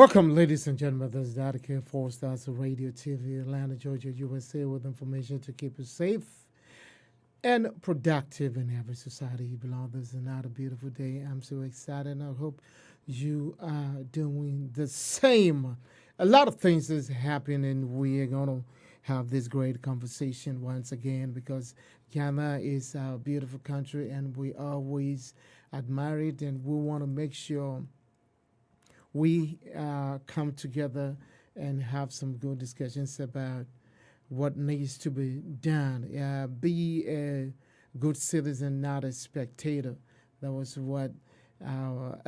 Welcome, ladies and gentlemen. This is Dady Kay, 4 Stars Radio TV, Atlanta, Georgia, USA, with information to keep you safe and productive in every society you belong. This is another beautiful day. I'm so excited, and I hope you are doing the same. A lot of things is happening, and we are going to have this great conversation once again because Ghana is a beautiful country, and we always admire it, and we want to make sure we come together and have some good discussions about what needs to be done. Be a good citizen, not a spectator. That was what our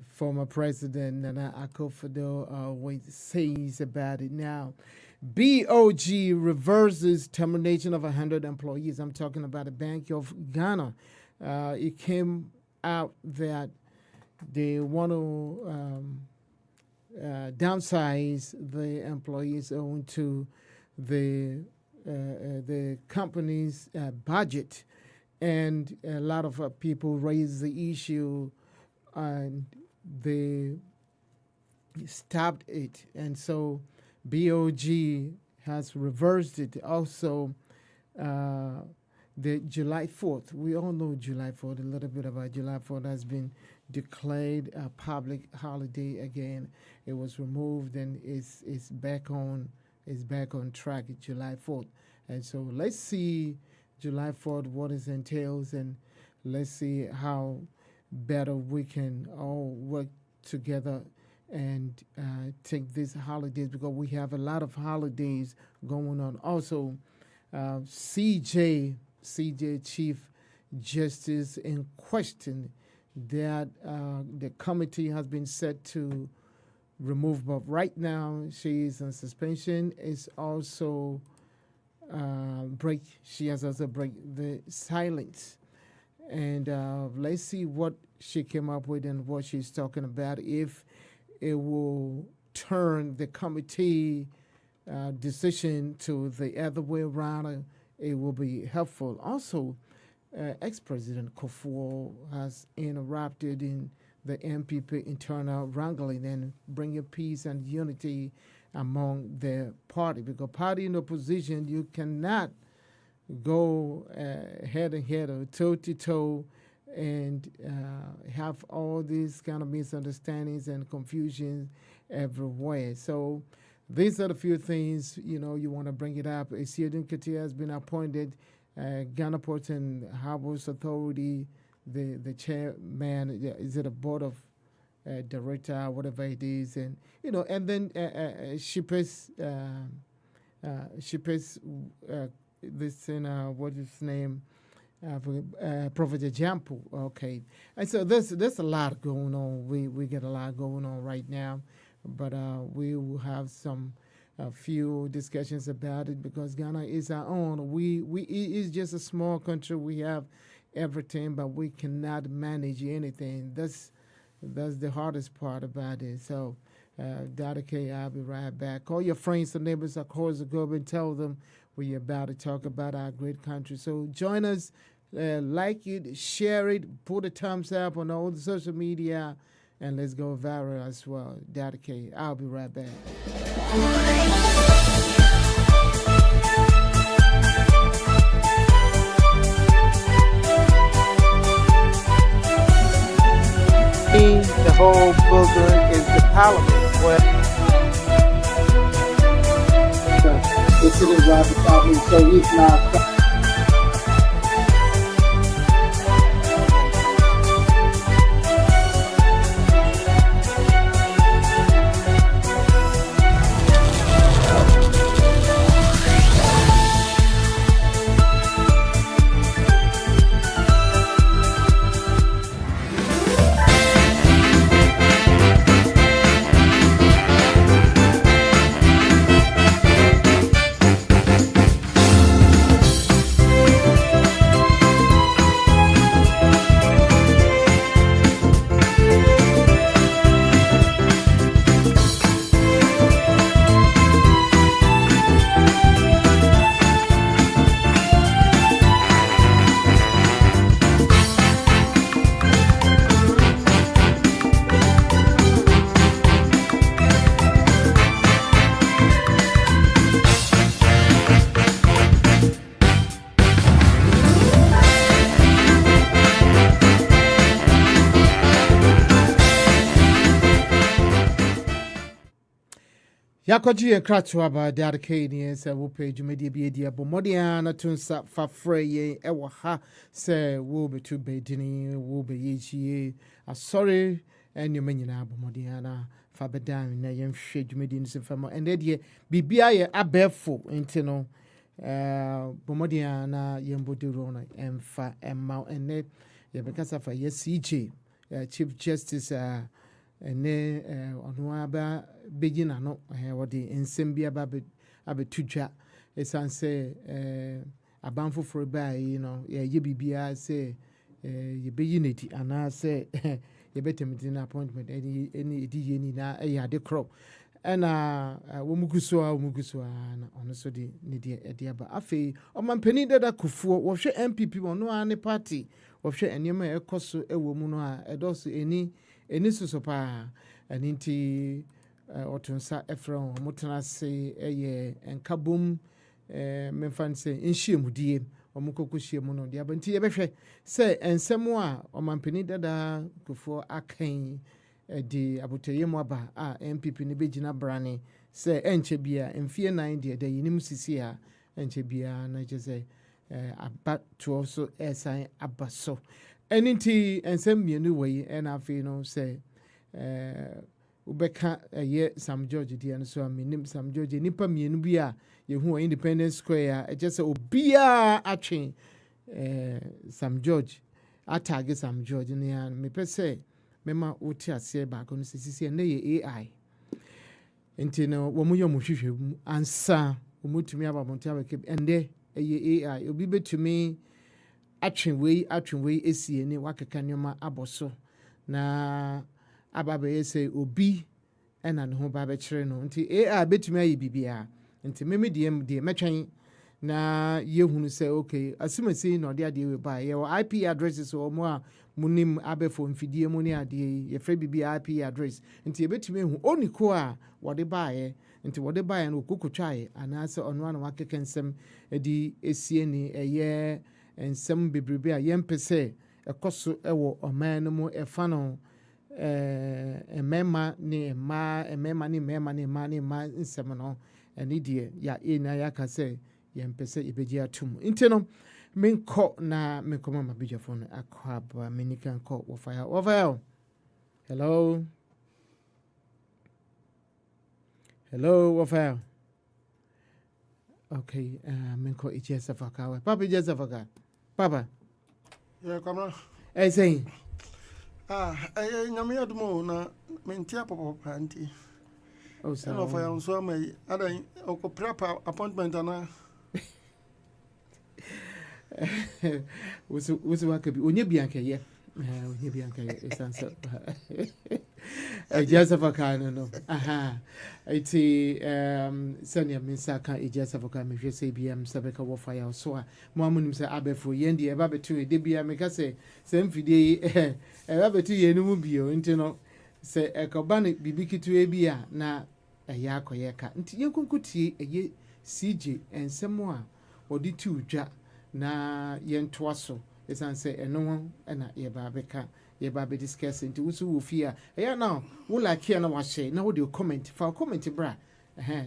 former president Nana Kuffour always says about it. Now, BOG reverses termination of 100 employees. I'm talking about the Bank of Ghana. It came out that they want to downsize the employees owing to the company's budget, and a lot of people raise the issue, and they stopped it, and so BOG has reversed it. Also, the July 4th, we all know July 4th, a little bit about July 4th has been declared a public holiday again. It was removed and it's back on track at July 4th. And so let's see July 4th what it entails, and let's see how better we can all work together and take these holidays, because we have a lot of holidays going on. Also, CJ Chief Justice in question that the committee has been set to remove, but right now she is on suspension. Is also she has also break the silence, and let's see what she came up with and what she's talking about. If it will turn the committee decision to the other way around, it will be helpful. Also, ex-President Kuffour has interrupted in the NPP internal wrangling and bringing peace and unity among the party. Because party in opposition, you cannot go head to head or toe to toe and have all these kind of misunderstandings and confusion everywhere. So these are the few things, you want to bring it up. Isiodun Katia has been appointed Ghana Ports and Harbors Authority, the chairman. Is it a board of director, whatever it is, and and then Shippers, this thing, what is his name? Prophet Jampu. Okay, and so there's a lot going on. We get a lot going on right now, but we will have a few discussions about it because Ghana is our own. It is just a small country. We have everything, but we cannot manage anything. That's the hardest part about it. So, Dady Kay, I'll be right back. Call your friends and neighbors across the globe and tell them we're about to talk about our great country. So join us, like it, share it, put a thumbs up on all the social media, and let's go viral as well. Dady Kay, I'll be right back. The whole booger is the parliament. Well, it's in the Robert Albany, so he's not. Yakoji and Kratwa by Dady Kay near will pay Jumedi be dear Bomodiana Tunsa Fafrey Ewaha say will be too bedini will be ye a sorry and your minion Bomodiana Fabedan Nayam Shade Medins and Famo and Eddie Bibia a bareful intino Bomodiana Yambodirona and Fa and Mount and Net because of a yes CJ Chief Justice ene ono aba begina no wode ensem bia ba abetudwa esanse abanfo for ba yi no ye bibia se ye beyineti ana se ye betemiti na appointment any edi ye ni na ya de crop ena womuguso na ono so de ne de aba afei omampani dada Kuffour wo hwe NPP ono ane party wo hwe enema ekoso ewo mu no a edoso eni suso pa aninti otunsa efron mutena se eye enkabom memfan se enhyiemudie omukokohye mu no de abanti ye behwe se ensemo a omampani dada Kuffour akan di aboteyemu aba a NPP ne begina brane se enche bia emfie 9 de yinim sisi a enche bia na je aba to also esan abaso eninti ensem mienu wei en afi no se ubeka ye Sam George di so aminim Sam George nipa mienu bia yehu Independence Square e je se obia atwen Sam George atage Sam George ne ya me pese mema oti ase ba ko no sisi na ye AI enti no wo mu yo mu hwehwem ansa wo mutumi aba monte abeke ende ye AI obi betumi atwenwei esie ne wakeka nyoma aboso na ababe say obi ena ne ho ba be kire no nti AI betumi ayi bibia nti meme de metwen na yehunu say okay asimasi na ode ade we ba ye IP addresses o mo a munim abefo mfidie mu ne ade ye frɛ bibia IP address nti ye betumi hu oniko a wode ba ye nti wode ba ye no kokotwae anase ono na wakeka nsem edi esie ni eye ensem bebrebe a yempese ekoso ewo oman no mu efa no emema ni ma nsem no eni die ya ina ya ka se yempese ibeji atum intino minko na menkoma mabijafo no akwaba menikan ko wo fire hello wo fire okay minko ijesafaka papa ijesafaka papa yeah come on say nyame adumo na mentia papa panti oh so no for yon so mai adan okopra appointment ana wusu wakabi onye bianka ye onye bianka ye esansa ejasafaka no aha iti sanya minsaka ejasafaka mehwe se biam sabeka wo fire so a mo amunim se abefo yende e ba betu de bia meka se semfide e ba betu ye no bio nti no se ekoba ne bibikitu e bia na ya akoye ka nti yenkunkutie eye CJ ensemo a odi tu dwa na yentoa so esanse eno na ye ba beka ye ba be discuss nti wusu wo fia eya na wo like na wa share na wo de comment bra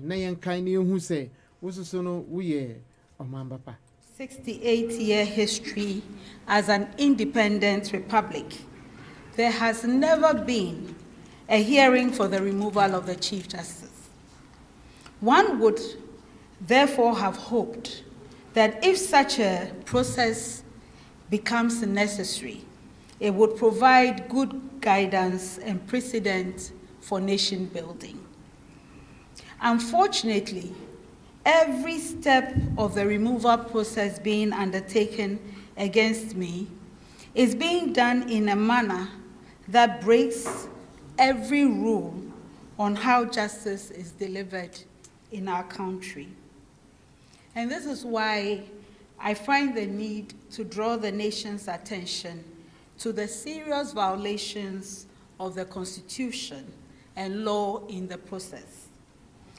na yenkan na ehu se wusu so no wo ye omamba pa 68-year history as an independent republic. There has never been a hearing for the removal of the Chief Justice. One would therefore have hoped that if such a process becomes necessary, it would provide good guidance and precedent for nation building. Unfortunately, every step of the removal process being undertaken against me is being done in a manner that breaks every rule on how justice is delivered in our country. And this is why I find the need to draw the nation's attention to the serious violations of the Constitution and law in the process,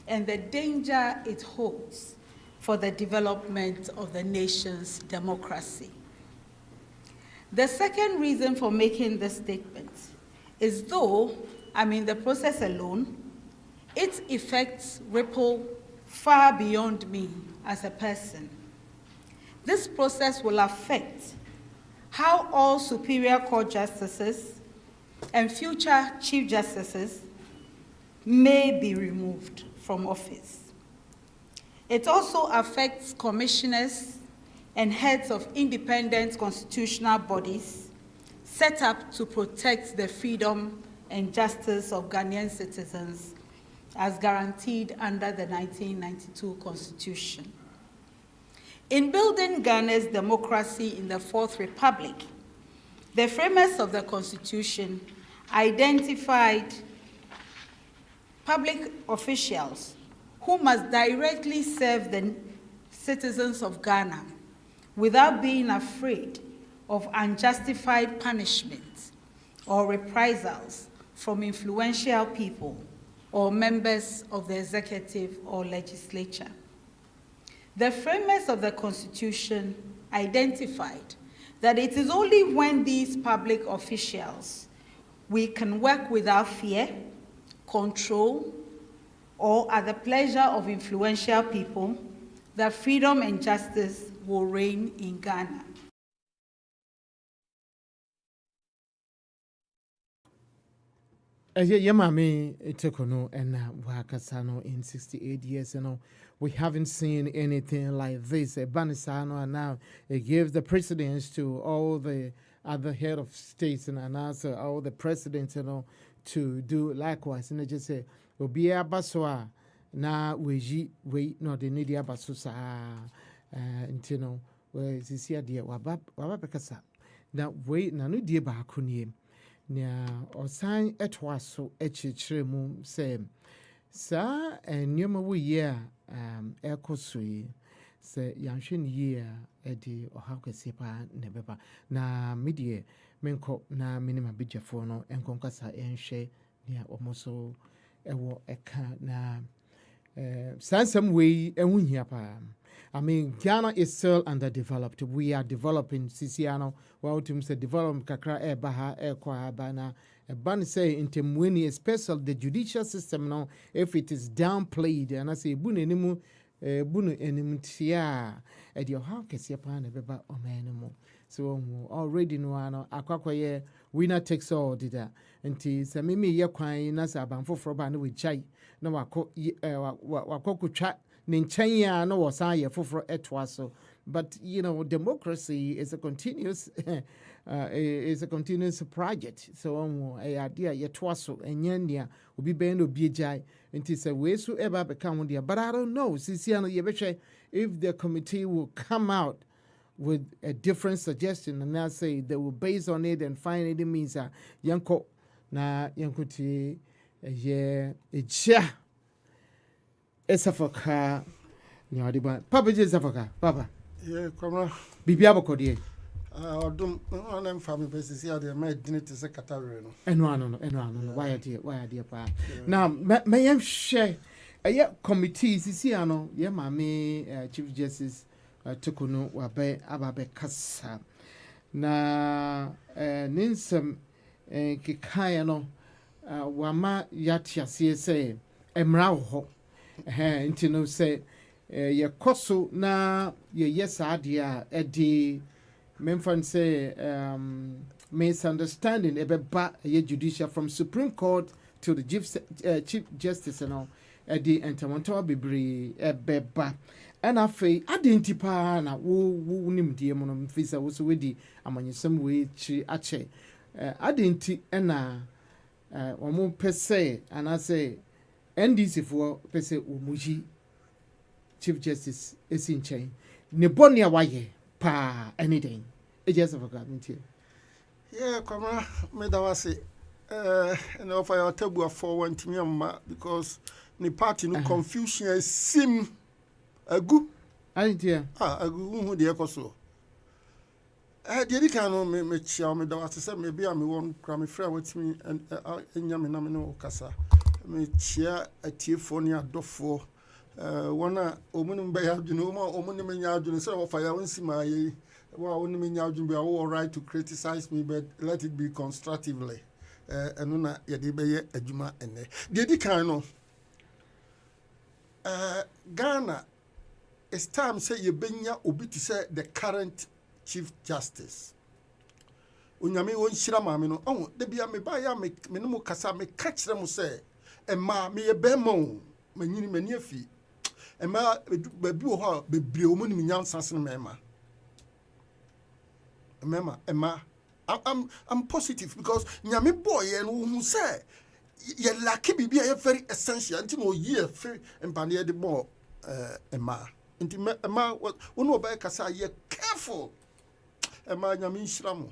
and the danger it holds for the development of the nation's democracy. The second reason for making this statement is though I'm in the process alone, its effects ripple far beyond me as a person. This process will affect how all Superior Court justices and future Chief Justices may be removed from office. It also affects commissioners and heads of independent constitutional bodies set up to protect the freedom and justice of Ghanaian citizens as guaranteed under the 1992 Constitution. In building Ghana's democracy in the Fourth Republic, the framers of the Constitution identified public officials who must directly serve the citizens of Ghana without being afraid of unjustified punishment or reprisals from influential people or members of the executive or legislature. The framers of the Constitution identified that it is only when these public officials we can work without fear, control, or at the pleasure of influential people that freedom and justice will reign in Ghana. Yamami Torkornoo and Wakasano in 68 years, we haven't seen anything like this. Banisano and now it gives the precedence to all the other head of states and also all the presidents, to do likewise. And I just say, Obia Baswa na we no the Nidia Basusa intino where is here dear Wabakasa. Now wait nanu dear Bakunim. Nya osan etwaso echichiremu se sa enyoma wo ye ekosui se yanhwe ne ye edi ohakese pa ne beba na medie menko na minima bidjafo no enkonkasa enhwe nia omoso ewo eka na sansam we ehunhia pa. I mean, Ghana is still underdeveloped. We are developing Sisiano. Well, to say develop kakra baha kwa bana. Ban say intemweni, especially the judicial system now. If it is downplayed, and I say bunu enimutia, at your house kesiapan beba omenemo. So already no ano akwakwaye winner takes all did that. Nti se mimi ye kwan na sa banfo froba na we chai na wako cha ninchanya no wasan ye foforo etwaso. But democracy is a continuous project. So idea ye twaso enyandia obi ben no biejai nti se we so eba become there. But I don't know sisiano ye be if the committee will come out with a different suggestion and now say they will base on it and find it means yanko na yankuti ye echa esafaka nyadiba papa je esafaka papa koma bibia bokodi odum onem family basis here dey my dignity secretary no eno why dear pa now may am share committee sisi ano ye mame chief justice Torkornoo wabe ababe kasa na ninsem kikaya no wama yatiasie se emra ho nti no se ye koso na ye yesa dia edi memfan say misunderstanding ebeba ye judicial from Supreme Court to the Chief Justice edi entamonto bebre ebeba and afi identify na wo nim die mo no mfisa wo so wedi amanyesem we chi ache identi na omo pese and I say NDC for pese omuji Chief Justice esinchen ne bonia waye pa anything e just of guarantee koma me da wase and offer your table for one to because the party no confusion sim agu idea agu hu de ekoso Dady Kay no me chia me da wase say me bia me won kra me fra watimi enya me na me no kasa me chia atiefo ne adofo wana omunum be ya dwunu omunum nya adwunu say wo fa ya wonsi maaye wa omunum nya adwunu be all right to criticize me but let it be constructively eno na ye de be ye adwuma ene Dady Kay no Ghana, it's time say you benya obi to say the current Chief Justice. Unyame won shira maame no de bia me ba ya me no mu kasa me ka kire mu say ma me ye be mo manyini mani afi ma ba bi wo ho bebre o mu ni nyansa sen mema I'm positive because nyame boy and who say ye lucky be very essential until no year free and panier the more ma nti ma wo no ba kasa ye careful ma nyame nhira mo.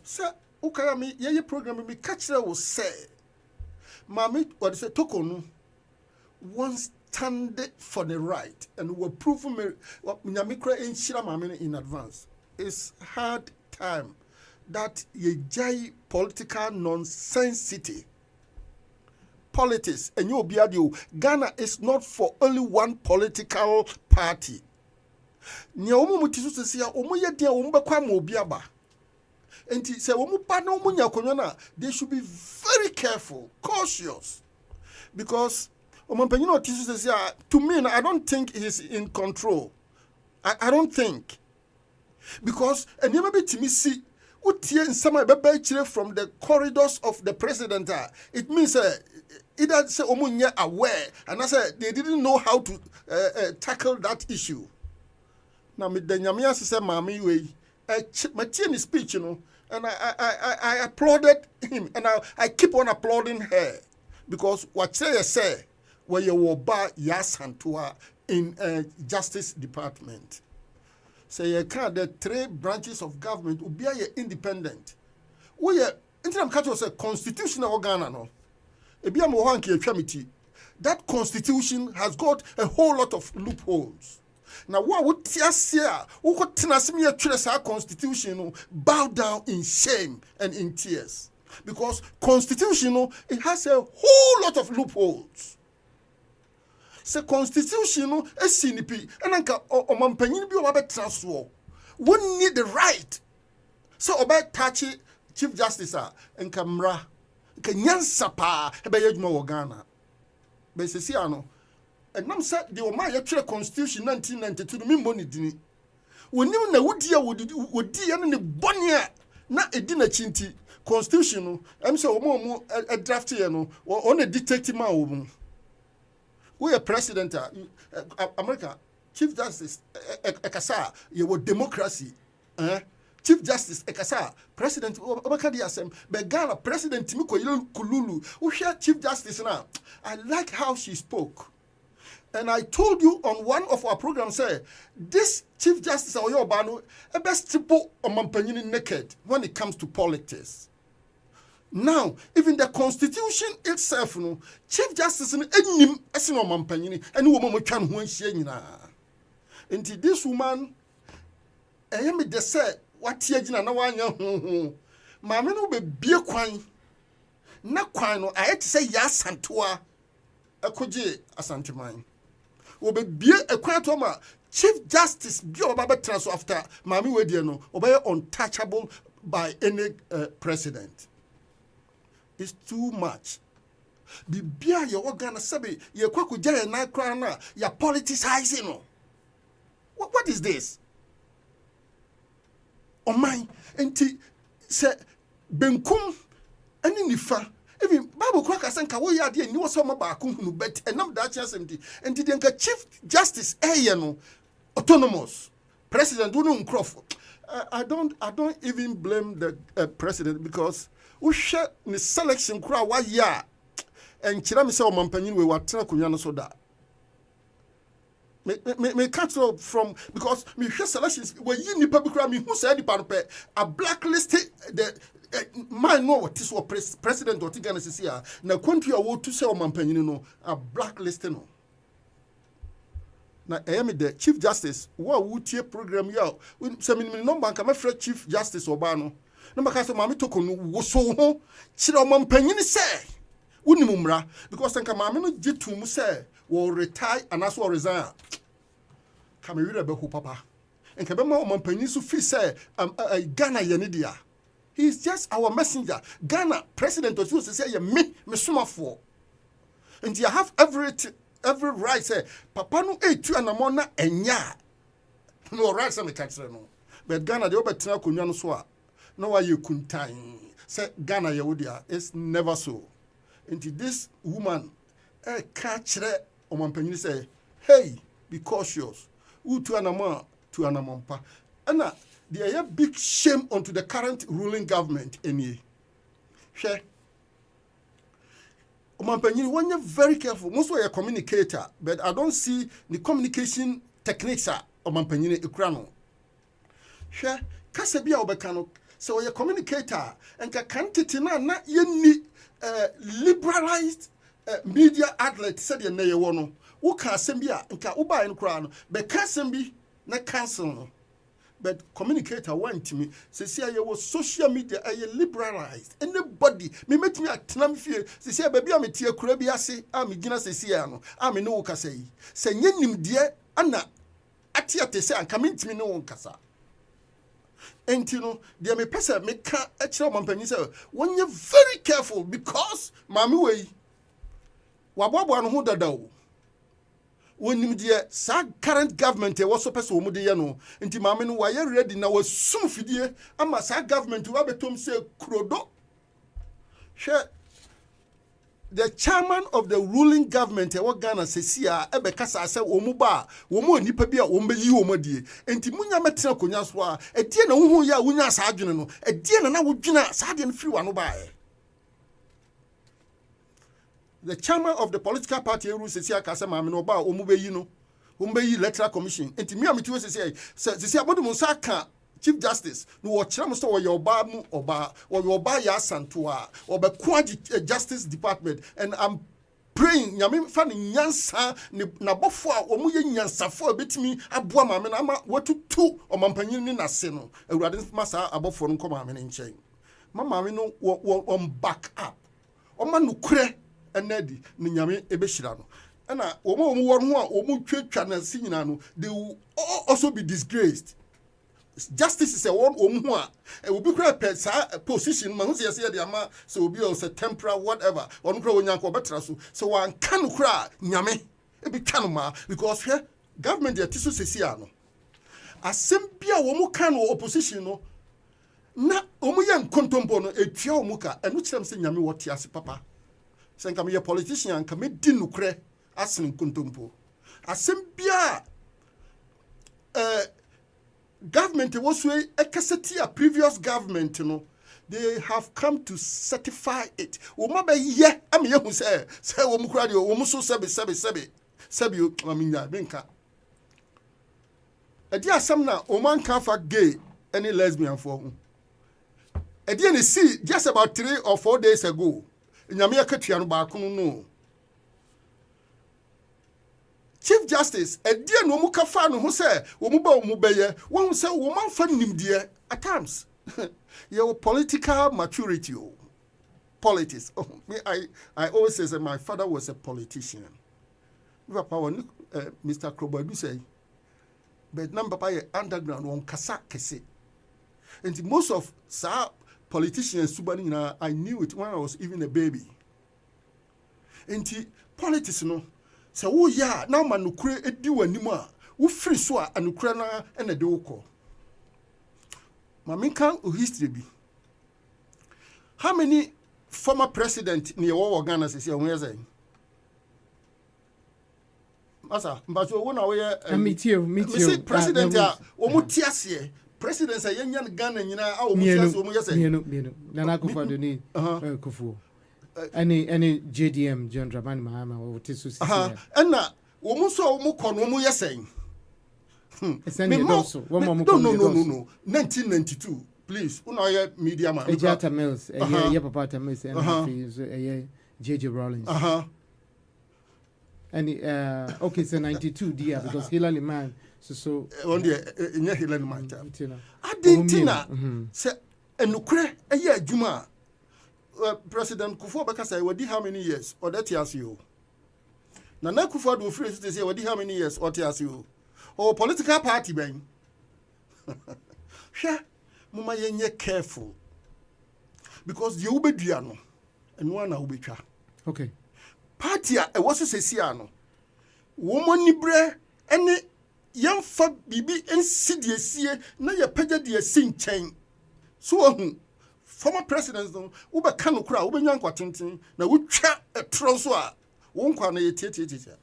Sir, ukaya mi ye program mi catcher will say, Mammy, what is a Torkornoo once stand for the right and will prove me what Nyamikra in Shiramamini in advance. It's hard time that ye jai political nonsensity. Politics and you be Ghana is not for only one political party. Nyaomu mutisu se sia omo ye dia omo bekwa ma obiaba. And say, they should be very careful, cautious. Because to me, I don't think he's in control. I don't think. Because, and you may be see, from the corridors of the president, it means either say aware, and I said they didn't know how to tackle that issue. Now, the Nyamia say, Mami, my speech, you know. And I applauded him, and I keep on applauding her because what say where you were by Yasantua in Justice Department. Say you can't the 3 branches of government will be independent. We are interim catch say constitutional organ no. That constitution has got a whole lot of loopholes. Now, what would Tiasia, who could tenacity our constitution bow down in shame and in tears? Because constitution, it has a whole lot of loopholes. So, constitution, a CNP, and Anka or Mampanini be about transfer. Wouldn't need the right. So, about touchy Chief Justice and Camra, Kenyan Sapa, Ebayajmo Ghana. Besesiano. And I'm said the Omaya Constitution 1992 me money dini. We knew na would dear and the bonia not a dinner chinti constitution. I'm so more a draft or on a detective man. We are president America Chief Justice Ekasa, you were democracy. Chief Justice Ekasa, President Obakadi Asem, Begala, President Timiko Kululu, who shared Chief Justice now. I like how she spoke. And I told you on one of our programs, say, this Chief Justice Oyobano, a best triple Omampanyini naked when it comes to politics. Now, even the Constitution itself, Chief Justice in any Esino Omampanyini, and woman can win Shena. And this woman, I am the say, what Tiajina Nawanya, Mamma be beer quine. Na quine, I had to say yes, Santua, a koje asantimine. Obe bie ekwatoma Chief Justice bio baba transfer after Mami Wediano obey untouchable by any president. It's too much. Bibia ye Ghana sabi ye kwaku jaya na kra na ya politicizing. What is this? Oh my enti se benkum ani nifa. Even Bible Quacker and Kawa idea knew some about Kuhunu, but and not that chance empty. And didn't get Chief Justice autonomous President Dunum Crawford. I don't even blame the president because we share the selection crowd 1 year and Chiramisa Mampanin we were Kunyana soda. Me catch up from because me share selections were you public crime who said the a blacklisted the man know what this was president or Tigana Sisia. Now country award to say Mampanino a blacklisted no. Now I am the Chief Justice. What would your program yell? When some number come after Chief Justice Obano. Number cast of Mammy Torkornoo was so home. Chira Mampanini say. Unimumra because then Mammy did to say will retire and as well resign. Come here, Papa. And Kabema Mampanisu fee say Ghana Yanidia. He is just our messenger. Ghana president was used to say, me summa for. And you have every every right say papa no etu anamo na enya no right say me catch no but Ghana dey obetra konwa no so a no why you kuntan say Ghana ye wodia it's never so. Into this woman catch omampanyini say hey be cautious utu anamo to anamompa ana there a big shame onto the current ruling government any share omampanyini when you're very careful most of your communicator but I don't see the communication techniques omampanyini ekrano share kasa bia obekano so your communicator and kantiti na yenni liberalized media outlet said ye na ye wono wo ka asem bia nka wo ba en kra no be ka asem bi na cancel no but communicator want me say you was social media liberalized anybody me met me atnam fie say baby am tie kura bi ase am gina say no am no ka say nyenim de ana atiate say anka mentimi no kasa entino de me pesa me ka e kire omampani say when you very careful because mami wey waboabo no ho dadawo wonim de sa current government e woso pese wo mu de ye no nti maame no wa ye ready na wasum fidie ama sa government wa betom se krodo hwe the chairman of the ruling government e wo Ghana sesia e be kasa se wo mu ba wo mu onipa bi a wo mbeyi wo modie nti munya metena konya so a e die na wo hu ya wonya sa adwene no e die na wo dwena sa de no firi wa no ba e the chairman of the political party Eru Sesia Kasa Mame no ba omubeyi no ombeyi electoral commission enti me ametiwe Sesia abodu saka chief justice no wo kire mo so wo yoba mu oba wo yoba ya santo a obeko justice department and I'm praying nyame fa ne nyansa na bofo a omu ye nyansafo betimi aboa mame na ama watutu omampanyin ni nase no awurade masa abofo no koma mame nchen mama no wo back up oma nukure enedi ni nyame ebeshira no na omo won ho a omo twetwa na sinyina no they will also be disgraced. Justice is a one omo a e will be kra sa position ma hu se de ama so obi o se temporal whatever on kra onyanko betra so wan kan kra nyame e bi twa no ma because here government dey tiso sesia no asem bia wo mu kan opposition no na omo ye nkontompo no etua omo ka enu kirem se nyame wote ase papa senka me politician ka me di nukre asin kuntumpo asem bia government was way ekaseti a previous government no they have come to certify it wo ma be ye am ye hu say wo mu kura de wo mu so sebe o aminya benka edi asem na o man kan fa gay any lesbian for hu edi ne see just about 3 or 4 days ago nyame akatua no ba kono no chief justice edie no mu kafa no ho se wo mu ba mu beye wo se wo manfa nimdie at times your political maturity politics me I always say that my father was a politician papa won Mr. Krobadu say but number papa underground won kasa kese and most of sa politicians subani I knew it when I was even a baby. Enti politics no se wo ya na ma nukure edi wanimu a wo free so a anukure na na de woko. Ma menka history bi. How many former president ni wo Ghana se ho yeze? Asa mbazo wo na wo ye me president a wo mu tiase president say yenyan Ghana nyina a wo mutiase wo mu yese mienu Nana Kuffour ni Kuffour any JDM John Dramani Mahama wo tisu sisi na wo mu so wo mu kono wo mu yesen no 1992 please una ye media man Ejata Mills ye papa Mills and JJ Rawlings and okay so 92 dear because Hillary man so on the in Hillary man Adentina say enukure eye adwuma President Kuffour beka say wadi how many years or that years you Nana Kuffour do free to say wadi how many years or years you or political party ben hwe mama yenye careful because the obedua no eno na obetwa okay party a was sesia no woman nibre any young fa bibi NCDC na ya pagya de asin kyɛn so ohun former presidents no wo be ka no kura wo be nyan kwatenten na wo twa etro so a wo nkwa na yetietie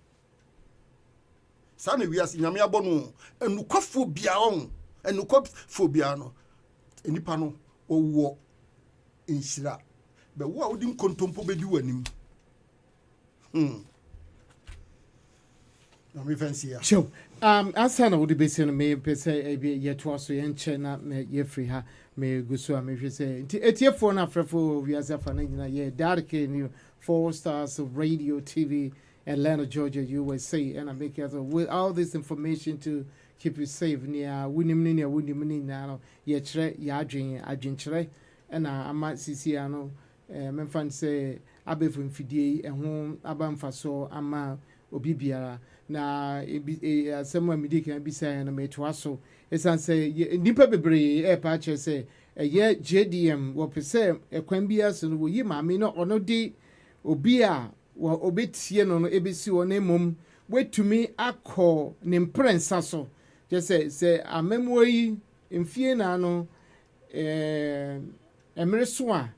sa na wiase nyame abɔ no enukɔfo bia on enukɔfo bia no enipa no owo inshira be wo a wodi nkontompo bedi wanim na me fancy ya Sure. Asana would be saying me pese yet was so yen chena ye free ha me gusu me say etie phone afrefo wiase afana nyina ye Dady Kay new 4 stars of radio TV Atlanta Georgia USA and I make it with all this information to keep you safe near winning now ye chere ya adwen chere and I might see ano men fan say abefo mfidie ehho abamfa so ama obi biara na asɛm a medi kan bisa na metoa so ɛsan sɛ nipa bebree pa kyerɛ sɛ ɛyɛ JDM wɔpɛ sɛ ɛkwan biara so no wɔyi maame no ɔno de obi a obɛtie no ɛbɛsi wɔ no mmom wɔatumi akɔ ne mprɛnsa so kyerɛ sɛ amammuo yi mfie na no ɛmere so a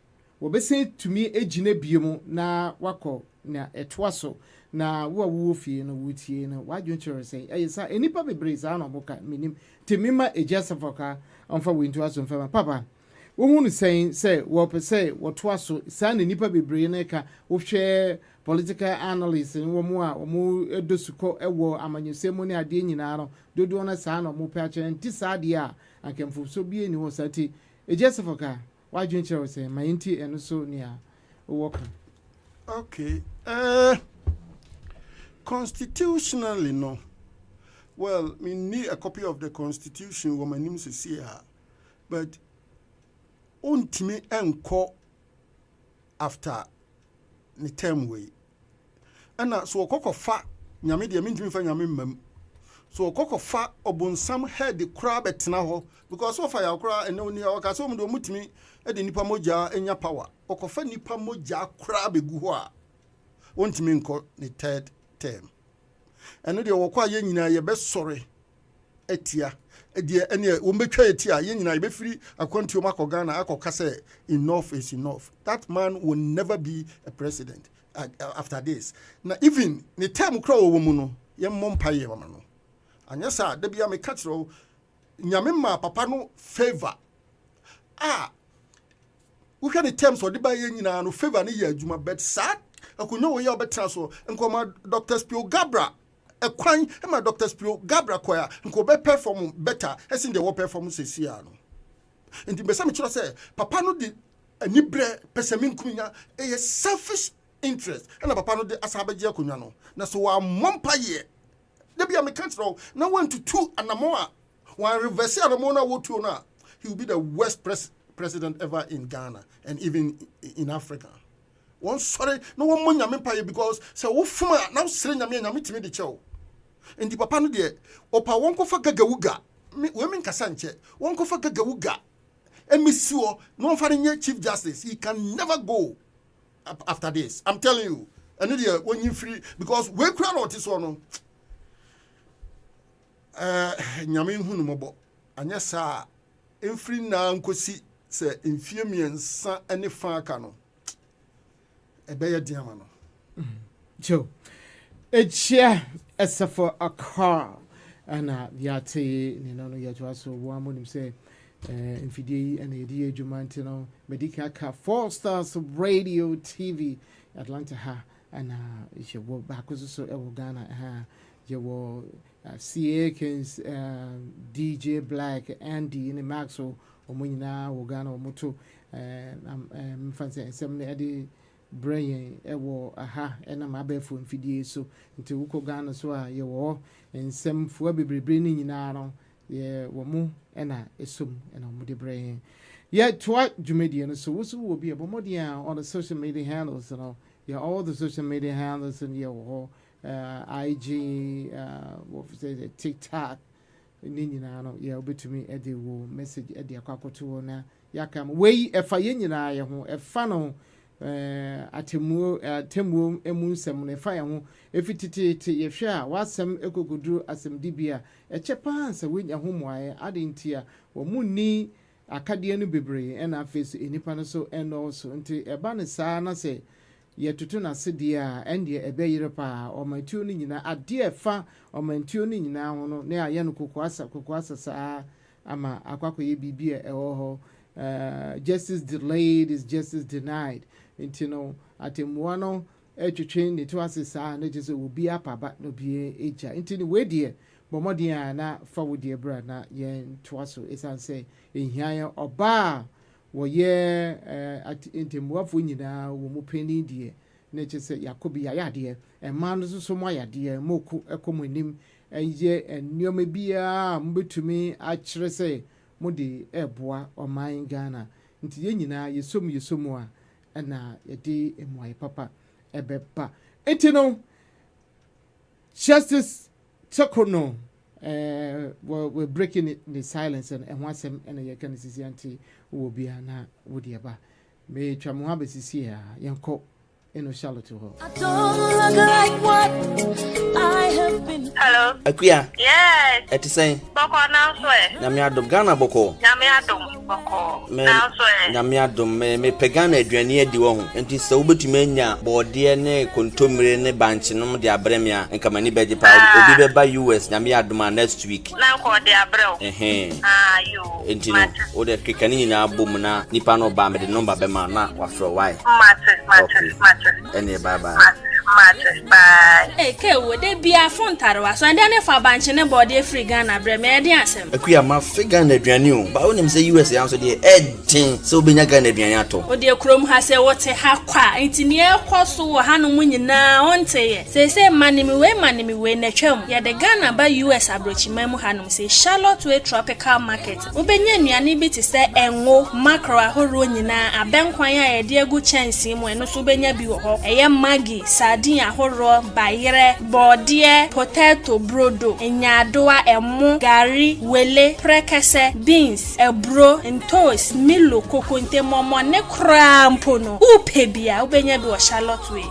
wɔbɛsɛ tumi gyina biom na wakɔ na ɛtoa so na wo fie no wotie no wadwen kyerɛ sɛ ɛyɛ sa enipa bebree saa na ɔboka minim temima ejasafoka ɔmfa wintu aso mfama papa wo hu no sɛ wɔpɛ sɛ wɔtoa so saa na nipa bebree no ka wohwɛ political analysts no wɔn a wɔn edosukɔ ɛwɔ amanyɔsɛm ne adeɛ nyinaa no dodoɔ no saa na wɔn pɛ akyerɛ nti saa deɛ a ankɛmfo so bie ni hɔ saa ti ejasafoka wadwen kyerɛ sɛ mayinti ɛno so nea wɔwɔ ka okay constitutionally no well we need a copy of the constitution wo manim se see ha but ontimi enko after the term way ana so okokofa nyame de mentimi fa nyame mam so okokofa obonsam head kura betena ho because of fire kura ene oni ha ka so mu do mutimi e de nipa moja enya power okofa nipa moja kura begu ho a ontimi enko the third term eno de wokwa ye nyina ye be sore etia de ene wo betwa etia ye nyina ye be firi akwantuo makoga na akoka say enough is enough. That man will never be a president after this. Now even the term kra wo mu no ye mompa ye mama no anya sa da bia me katro nyame ma papa no favor wo hwe the terms o de ba ye nyina no favor ne ye adwuma but sa akunyo wo ye obetra so nkoma Dr. Spio Gabra ekwan ma Dr. Spio Gabra koya nko be perform better as in the work performance sia no enti be sa me kiro say papa no de anibre pesamin kunya e selfish interest and papa no de asabaje akunwa no na so wa mompa ye de bia me control na 1 to 2 anamoa one reverse anamoa na wo tu na he will be the worst president ever in Ghana and even in Africa. One sorry, no one money nyame paye because say wo fuma now sere nyame timi de chew. Enti papa no de opa won kofa gagawuga. We men kasa nche. Won kofa gagawuga. Emisi wo no fa nye chief justice. He can never go after this. I'm telling you. And the when you free because we kura no ti so no. Nyame hu no mobo. Anya sa emfiri na nkosi se emfie miensa ene fa aka no. Ebeya diama no. Joe. Echia esafo a car ana yate ni no ya so wo amonim say mfidie ana yedi adwumanti no medical car 4 stars radio TV Atlanta ha ana je wo bakozo so e wo Ghana ha je wo CAK's DJ Black Andy in Maxo omunyina wo Ghana omoto mfanse ensem ne ade brain ewo aha ena mabefo mfidie so nti wuko Ghana so a ye wo ensem fo bebrebe ni nyina no ye wo mu ena esom ena mu de brain ye toa dwumedie no so wusu wo bi ebomodia on the social media handles you know yeah all the social media handles and ye wo IG what say the TikTok ni nyina no ye obetumi e de wo message e de akwakoto na yakam we efa ye nyina ye ho efa no atemu emu nsɛm ne fa ho efititete yehwe a wasɛm ekoguduru asɛmdibia eche pansa wenya ho moae adentia wo munni akade no bebree ɛna afeso enipa no so ɛno so nti ɛba ne saa na sɛ yetutu na sede a ɛnde ɛbɛyere pa ɔmantuo no nyina ade ɛfa ɔmantuo no nyina ho no ne ayɛ no kokoasa saa ama akwakoye bibia ɛwɔ hɔ justice delayed is justice denied nti no atemua no etwetwe ne to asesa na gye obi apaba no bie eja nti ne wedie bomodin a na fa wodie bra na ye to aso esan se ehia oba wo ye ntemuafo nyina wo mu pani die na gye se yakobi yade ema no so mo yade moku ekomonim eye ennioma bia mbetumi a kyere se mode eboa oman Ghana nti ye nyina yesom a na yedi emwai papa ebeba enti no Justice Torkornoo we're breaking the silence and wasem and ye can sisi anti wo bia na wodi eba me twa mo abesisi a yenko eno Charlotte ho. I don't look like what I have been. Hello. Akuya. Yes. Eti say. Boko now so e. Na me adom Ghana boko. Na me adom boko. Now so e. Na me adom me pegana aduane adi wo ho. Enti se wobetumi anya bode ne kontomire ne banchi no de abrem ya nka mani beje pa obi be ba US na me adom next week. Na ko de abrel. You. Enti no o de kekani na abom na nipa no ba me de number be ma na wa fro why. Matter. Any bye. Bye. Hey, Kewo, they be a phone tarwa, so and then if a bunch in a body free Ghana, Bremia Diasem. A queer ma figure the Dranu, but when him say USA answer the editing, so be a Ghana Dianato. Oh, dear Chrome has a what a haqua, it's in the air cost to a hand winning now on say, say, money me way, na chum. Ya the Ghana by US abroach memo hanum say, Charlotte way tropical market. Ubenya yani bit is there and wo macro a horunina, a banquaya, a dear good chance him when no subenya biwo, a young Maggie, Sardine, horror, bayere, bordie, potato, brodo, enyadoa, emu, gari, wele, prekese, beans, ebro, toast, milo, kokonte, momo, ne crampono, upebia, ubenya do a Charlotte way.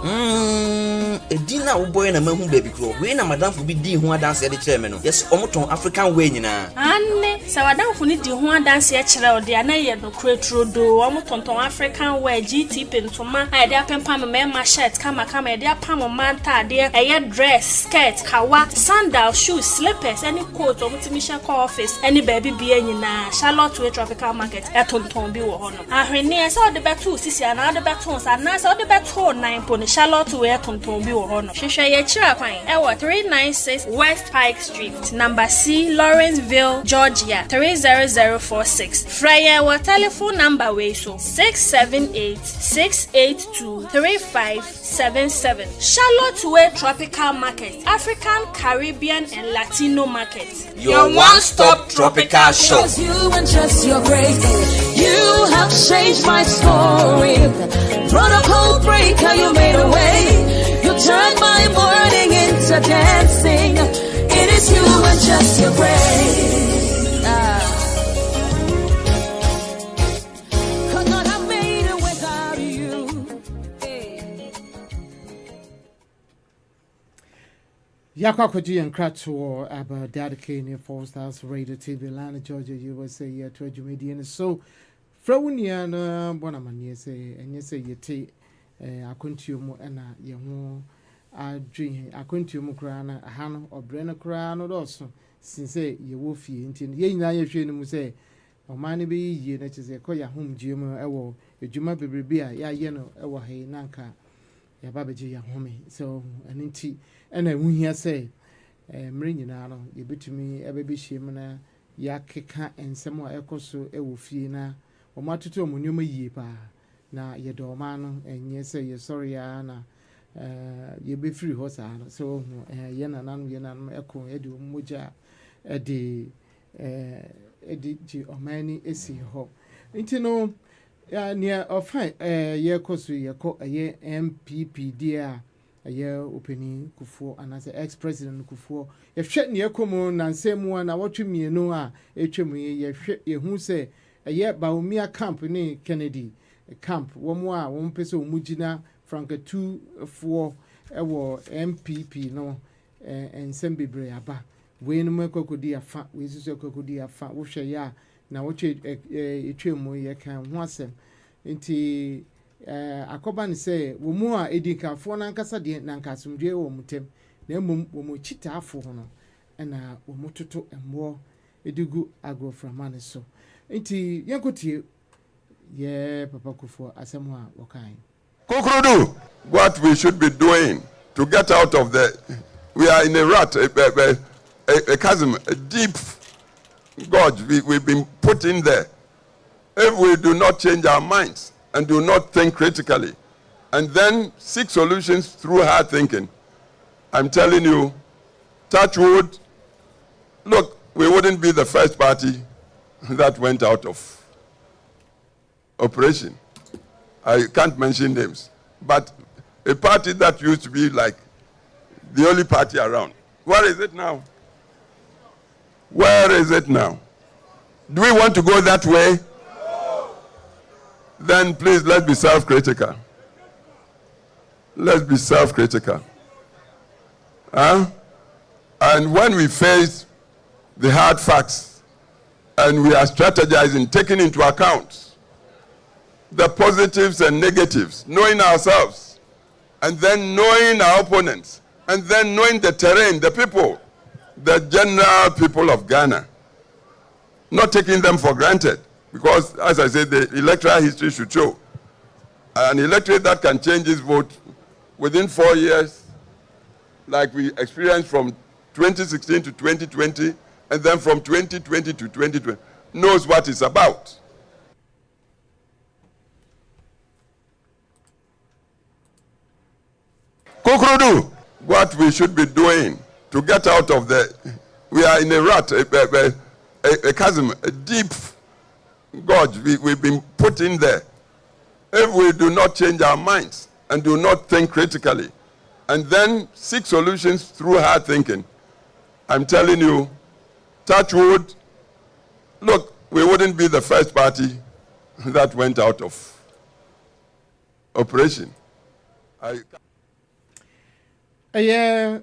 A dinner boy and a man who baby grow. We na madam for be di who dance at the chairman. Yes, omoton African way na. Anne, sawadam for need the who dance at children, the anaya no cretro do, omoton African way, GT pentoma, I dare pempa me shirt, kama, I dare pam manta, dear, a dress, skirt, kawa, sandal, shoes, slippers, any coat, or multimission office, any baby being na Charlotte way tropical market, eton be one. I heard near saw the battle, sissy, and other batons, and now saw the battle 9 pony Charlotte way eton be one. She share a chirapine, Ewa 396 West Pike Street, number C, Lawrenceville, Georgia, 30046. Fryer, what telephone number way so 678 682 3577. Charlotte Way Tropical Market, African, Caribbean, and Latino market. Your one-stop tropical shop. You and just your grace, you have changed my story. Protocol breaker, you made a way. You turned my morning into dancing. It is you and just your grace. Could not have made it without you. Yakwa Koji and Kratwo about Dady Kay near 4 Stars Radio TV, Atlanta, Georgia, USA, yeah, to Median. So, Frownian, Bonaman, say, and yes, say, ye tea, I couldn't you and ye won't. I dream, I couldn't you crana, a hand or Brenner crown or also, since say ye wolfy, until ye now you should say, or money be ye, that is a coya home, Jim, ewo, a Juma baby beer, ya yeno, ewa hey, nanka, ya babaji, ya homie, so an inti. And I won't hear say, Mringinano, you bet to me, a baby shimmer, ya kika and some more echo so a wolfina, or matuto munuma yepa. Na ye domano, and yes, say, you're sorry, Anna, you be free horse, so yena nan yenan echo edu muja edi or many esi ho. Intino near or fine, ye kosu ye ko a ye NPP dear. A year opening Kuffour and as ex-president Kuffour. If shed near common and same one, I watch me no HME, ye who say a year Baumia company Kennedy, camp wɔn a wɔn pɛ sɛ wɔn gyina frankatufoɔ ɛwɔ NPP no nsɛm bebree aba wei no mu akɔkɔdi afa wei nso akɔkɔdi afa wohwɛ yɛ a na wɔtwe etwa mu yɛ kan ho asɛm nti akɔba ne sɛ wɔn mu a edinkafoɔ nankasa deɛ nankasomdwe wɔ wɔn ntam na mmom wɔn kyitaafoɔ no ɛna wɔn toto mmoɔ edigu agorɔframa ne so nti yɛnkotie yɛ papa Kuffour asɛm a wɔkan. Torkornoo, what we should be doing to get out of we are in a rut, a chasm, a deep gorge we've been put in there. If we do not change our minds and do not think critically and then seek solutions through hard thinking, I'm telling you, touch wood, look, we wouldn't be the first party that went out of operation. I can't mention names, but a party that used to be like the only party around. Where is it now? Where is it now? Do we want to go that way? Then please, let's be self-critical. Let's be self-critical. Huh? And when we face the hard facts and we are strategizing, taking into account the positives and negatives, knowing ourselves, and then knowing our opponents, and then knowing the terrain, the people, the general people of Ghana, not taking them for granted, because, as I said, the electoral history should show an electorate that can change its vote within 4 years, like we experienced from 2016 to 2020, and then from 2020 to 2020, knows what it's about. Torkornoo, what we should be doing to get out of we are in a rut, a chasm, a deep gorge we've been put in there. If we do not change our minds and do not think critically and then seek solutions through hard thinking, I'm telling you, touch wood, look, we wouldn't be the first party that went out of operation.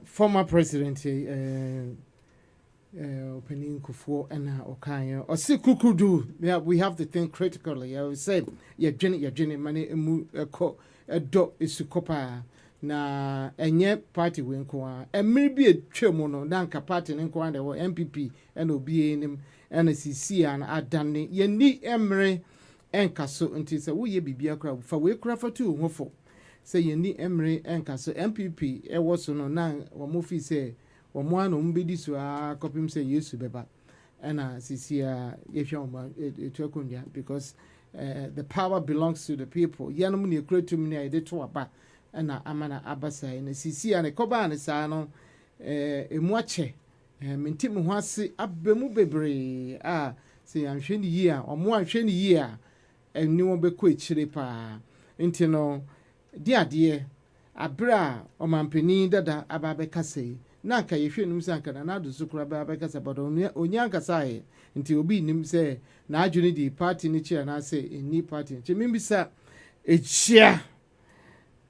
Former president opening Kuffour and Okanya or see Kukudu. Yeah, we have to think critically. I would say Jenny money a dog is sukopa na enye party winko and maybe a chemono danka party in Kwanda or NPP and OBA in NCC and Adani ye ni emre and Casso until say we be a crowd for we craft for two hopeful. Say ye ni emre and Casso MPP e was no nang or mufi say or one umbidi so a copy say used to beba and CC if you Torkornoo because the power belongs to the people. Yanum create to me I did to about and amana abasa in CC and a coba and a sano a mwache mintim wasi abemu bebre say I'm shiny year or more shiny year and no one be quit chilipa intino dear abra or mampeni dada ababeka say nanka yehwe nim sanka na do sukura ababeka sabado onyanka sai nti obi nim say na adwene di party ni chia na say any party nti mimbisa echia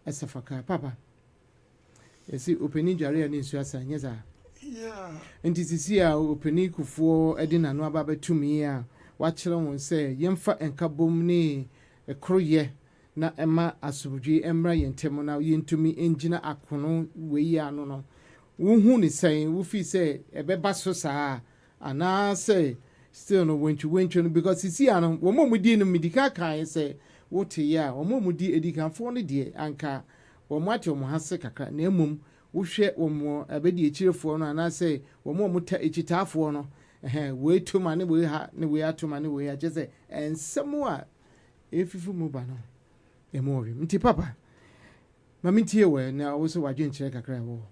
esafaka papa esi openi jare ani nsu asa nyeza yeah nti sisi a openi Kuffour edina no ababetumi a wa kire won say yemfa enkabom ni ekroye na ema asobdwe emra yentem na yentumi engina akono weyi ano no wuhu ni say wo fi say ebeba so saa ana say still no wenchu no because sisi ano wo momudi no medika kan say wote ya wo momudi edikanfo no de anka wo mate wo hase kakra na emum wo hwe wo mo abedi ekirefo no ana say wo mo muta ekitafo no we tuma ne we ha ne we atuma ne we ha je say ensemu a efifu mu ba no emowi mti papa mamintie we na wo so wadwen kire kakra wo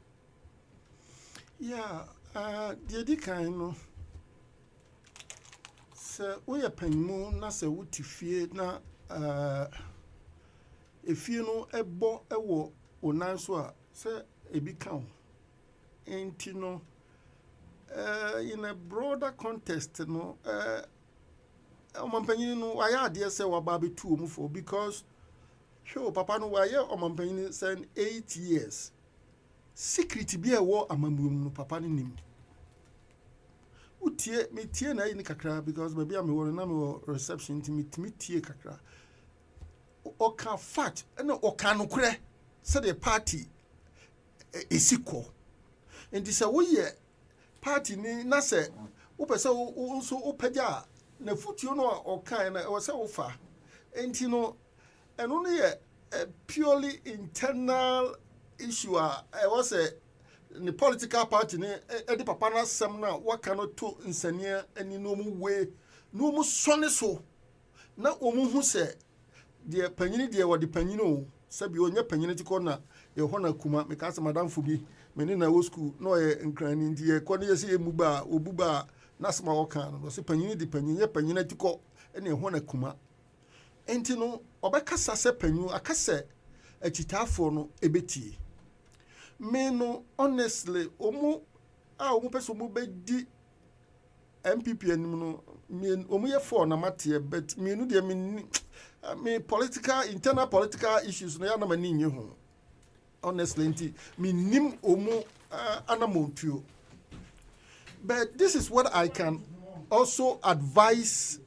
yeah Dady Kay no se we panmu na se wutifie na efie no ebo ewo onan so a se ebi kan enti no in a broader context no Omampanyini no why ade say wa ba betu omu for because show papa no why omampanyini send 8 years secret bi e wo amamum no papa no nim utie me tie na yi kakra because maybe am wo na me reception me tie kakra oka fact na oka no kure say the party esiko enti say wo ye party ni na say wo pese wo so opagya na futuo no okan na wo say wo fa enti no eno no ye purely internal issue was a the political party ne edi papa na sem na waka no to nsania ani no mu we no mu sone so na omu hu se de panyini de wodi panyini o sabi onya panyini ti ko na ye ho na kuma me ka se madam fu bi me ni na wo school no ye nkrani ndi ye ko ne ye se emuba obuba na sema waka no se panyini de panyini ye panyini ti ko ene ho na kuma enti no obekasa se panyu akase achitafo no ebetie me no honestly omu person mu be di NPP anim no me omu ye for na mate but me no de me political internal political issues no ya na mani nye ho honestly nti me nim omu anamontuo but this is what I can also advise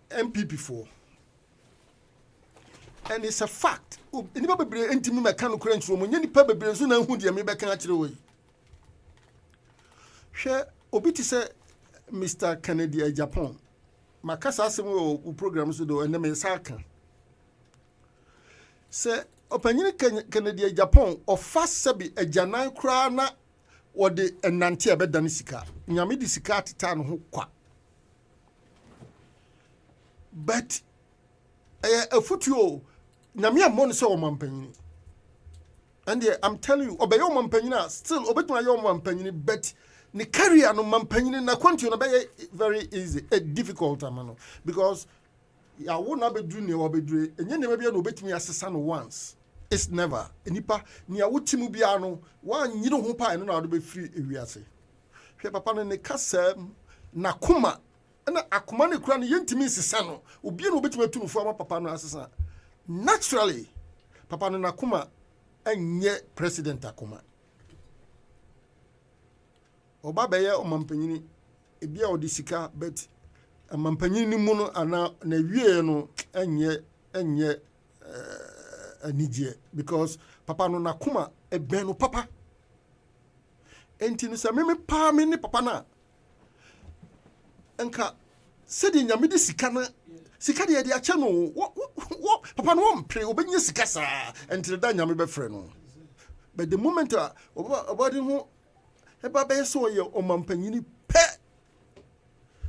NPP for. And it's a fact. Any baby intimi mechanical crunch room, any paper beers soon and who dear me back away. Share Obiti say Mr. Kennedy Japan. Makasa simo programs do and the Mesaka. Say opinion Kennedy Japan or fast sabi a janai crana or the Nantia bedanisika. Nyami disika titan who qua. But a footio. Nyame amon so omampanyini and I'm telling you obey omampanyini still obetuma yo omampanyini but ni career no omampanyini na continue na be very easy difficult amano because ya wo na bedru ne wo bedru enye ne bia no obetumi asesa no once it's never enipa ni ya wotimu bia no wa nyire ho pa no na do be free ewiase hwe papa no ne kasam na kuma na akuma ne kura ne yentimi sesa no obi no obetumi atunufu ama papa no asesa naturally papa no nakuma enye president akuma oba beye omampanyini ebia odisika but omampanyini mu no ana na wie no enye anije because papa no nakuma eben no papa enti no se me pa me ni papa na enka se di nyame di sika na sika de ache no papa no mpre obenya sika sa until da nyame be frɛ no but the moment obadi ho eba be so ye omampanyini pe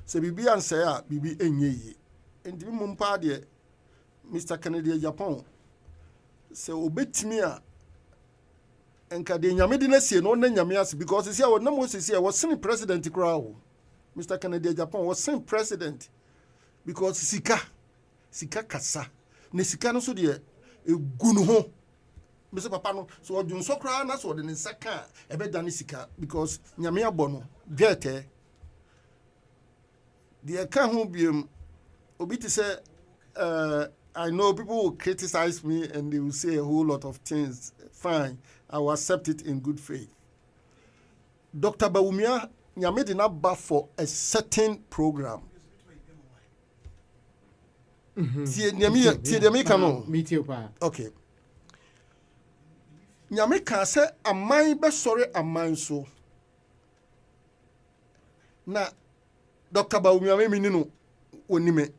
se bibi anse a bibi enye yi enti mu mpa de Mr. Kennedy Japan se obetimi a enka de nyame de na sie no na nyame as because see a na mo see was sen president crowd Mr. Kennedy Japan was sen president because sika kasa ne sika no so de egunu ho Mr. Papa no so odun so kra na so de ne saka ebe da ne sika because nyame abo no dwete de ka ho biem obi ti say I know people will criticize me and they will say a whole lot of things. Fine, I will accept it in good faith. Dr. Bawumia nyame de na ba for a certain program. Tie nyame kano. Okay. Nyame ka se aman be sore aman so. Na Dr. Bawumia me mininu onime.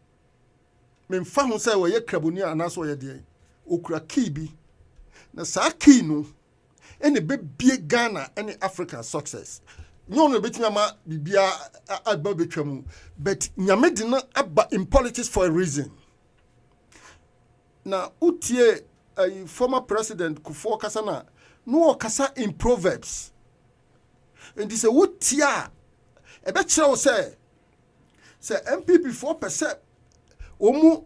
Me mfa ho se we ye kraboni anaso ye de. Okura key bi. Na sa key no ene be bie Ghana ene Africa success. No betimi ama bibia agba betwamu but nyame de na aba in politics for a reason. Na utie a former president Kuffour kasa na no kasa in proverbs. And this utia e be kire wo say MPP 4% omu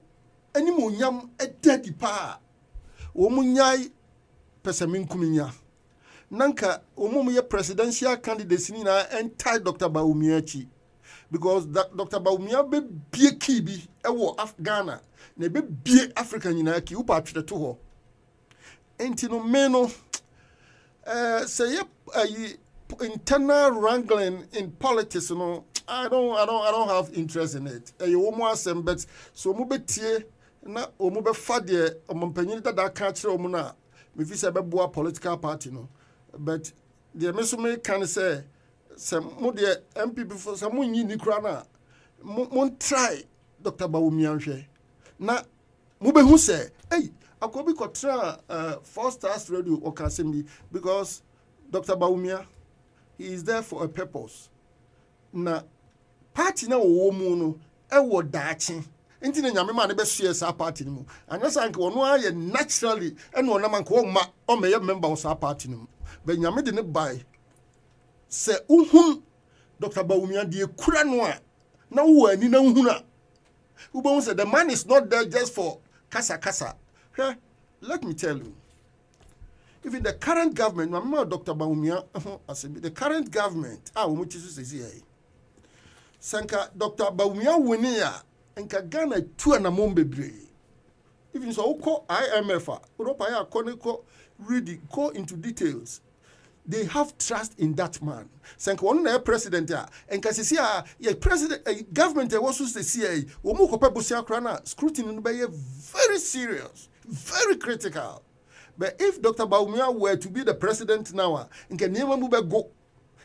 animonyam edadi pa omu nyai pesaminkuminya nanka omu ye presidential candidacy ni na enti Dr. Bawumia chi because Dr. Bawumia be bie kibi ewo Ghana na be bie Africa nyina ki upa atwete to ho enti no me no say internal wrangling in politics no I don't have interest in it you mo asem but so mo betie na o mo be fa de ompanyin dada ka kire o mo na me fi say be boa political party no but the me so me can say mo de NPP for some nyi ni kura na mo try Dr. Bawumia hwe na mo be hu say hey akobi kotra 4 stars radio o ka sembi because Dr. Bawumia he is there for a purpose na party na wo mu no e wo daachi enti na nyame ma ne be sue sa party mu anyasa nke wono aye naturally ene wona man ko ma o meye member of sa party mu be nyame de ne bai se uhun Dr. Bawumia de kura no a na wo ani na uhuna ubon say the man is not there just for kasa let me tell you even the current government mama Dr. Bawumia the current government wo chisu sesi sanka Dr. Bawumia woni a enka Ghana tu na mombebre even so ko IMF Europa ya ko read go into details they have trust in that man sanka one na president a enka sisi a president government was so sesi wo mu ko pebusi akra na scrutiny no be very serious very critical. But if Dr. Bawumia were to be the president now, go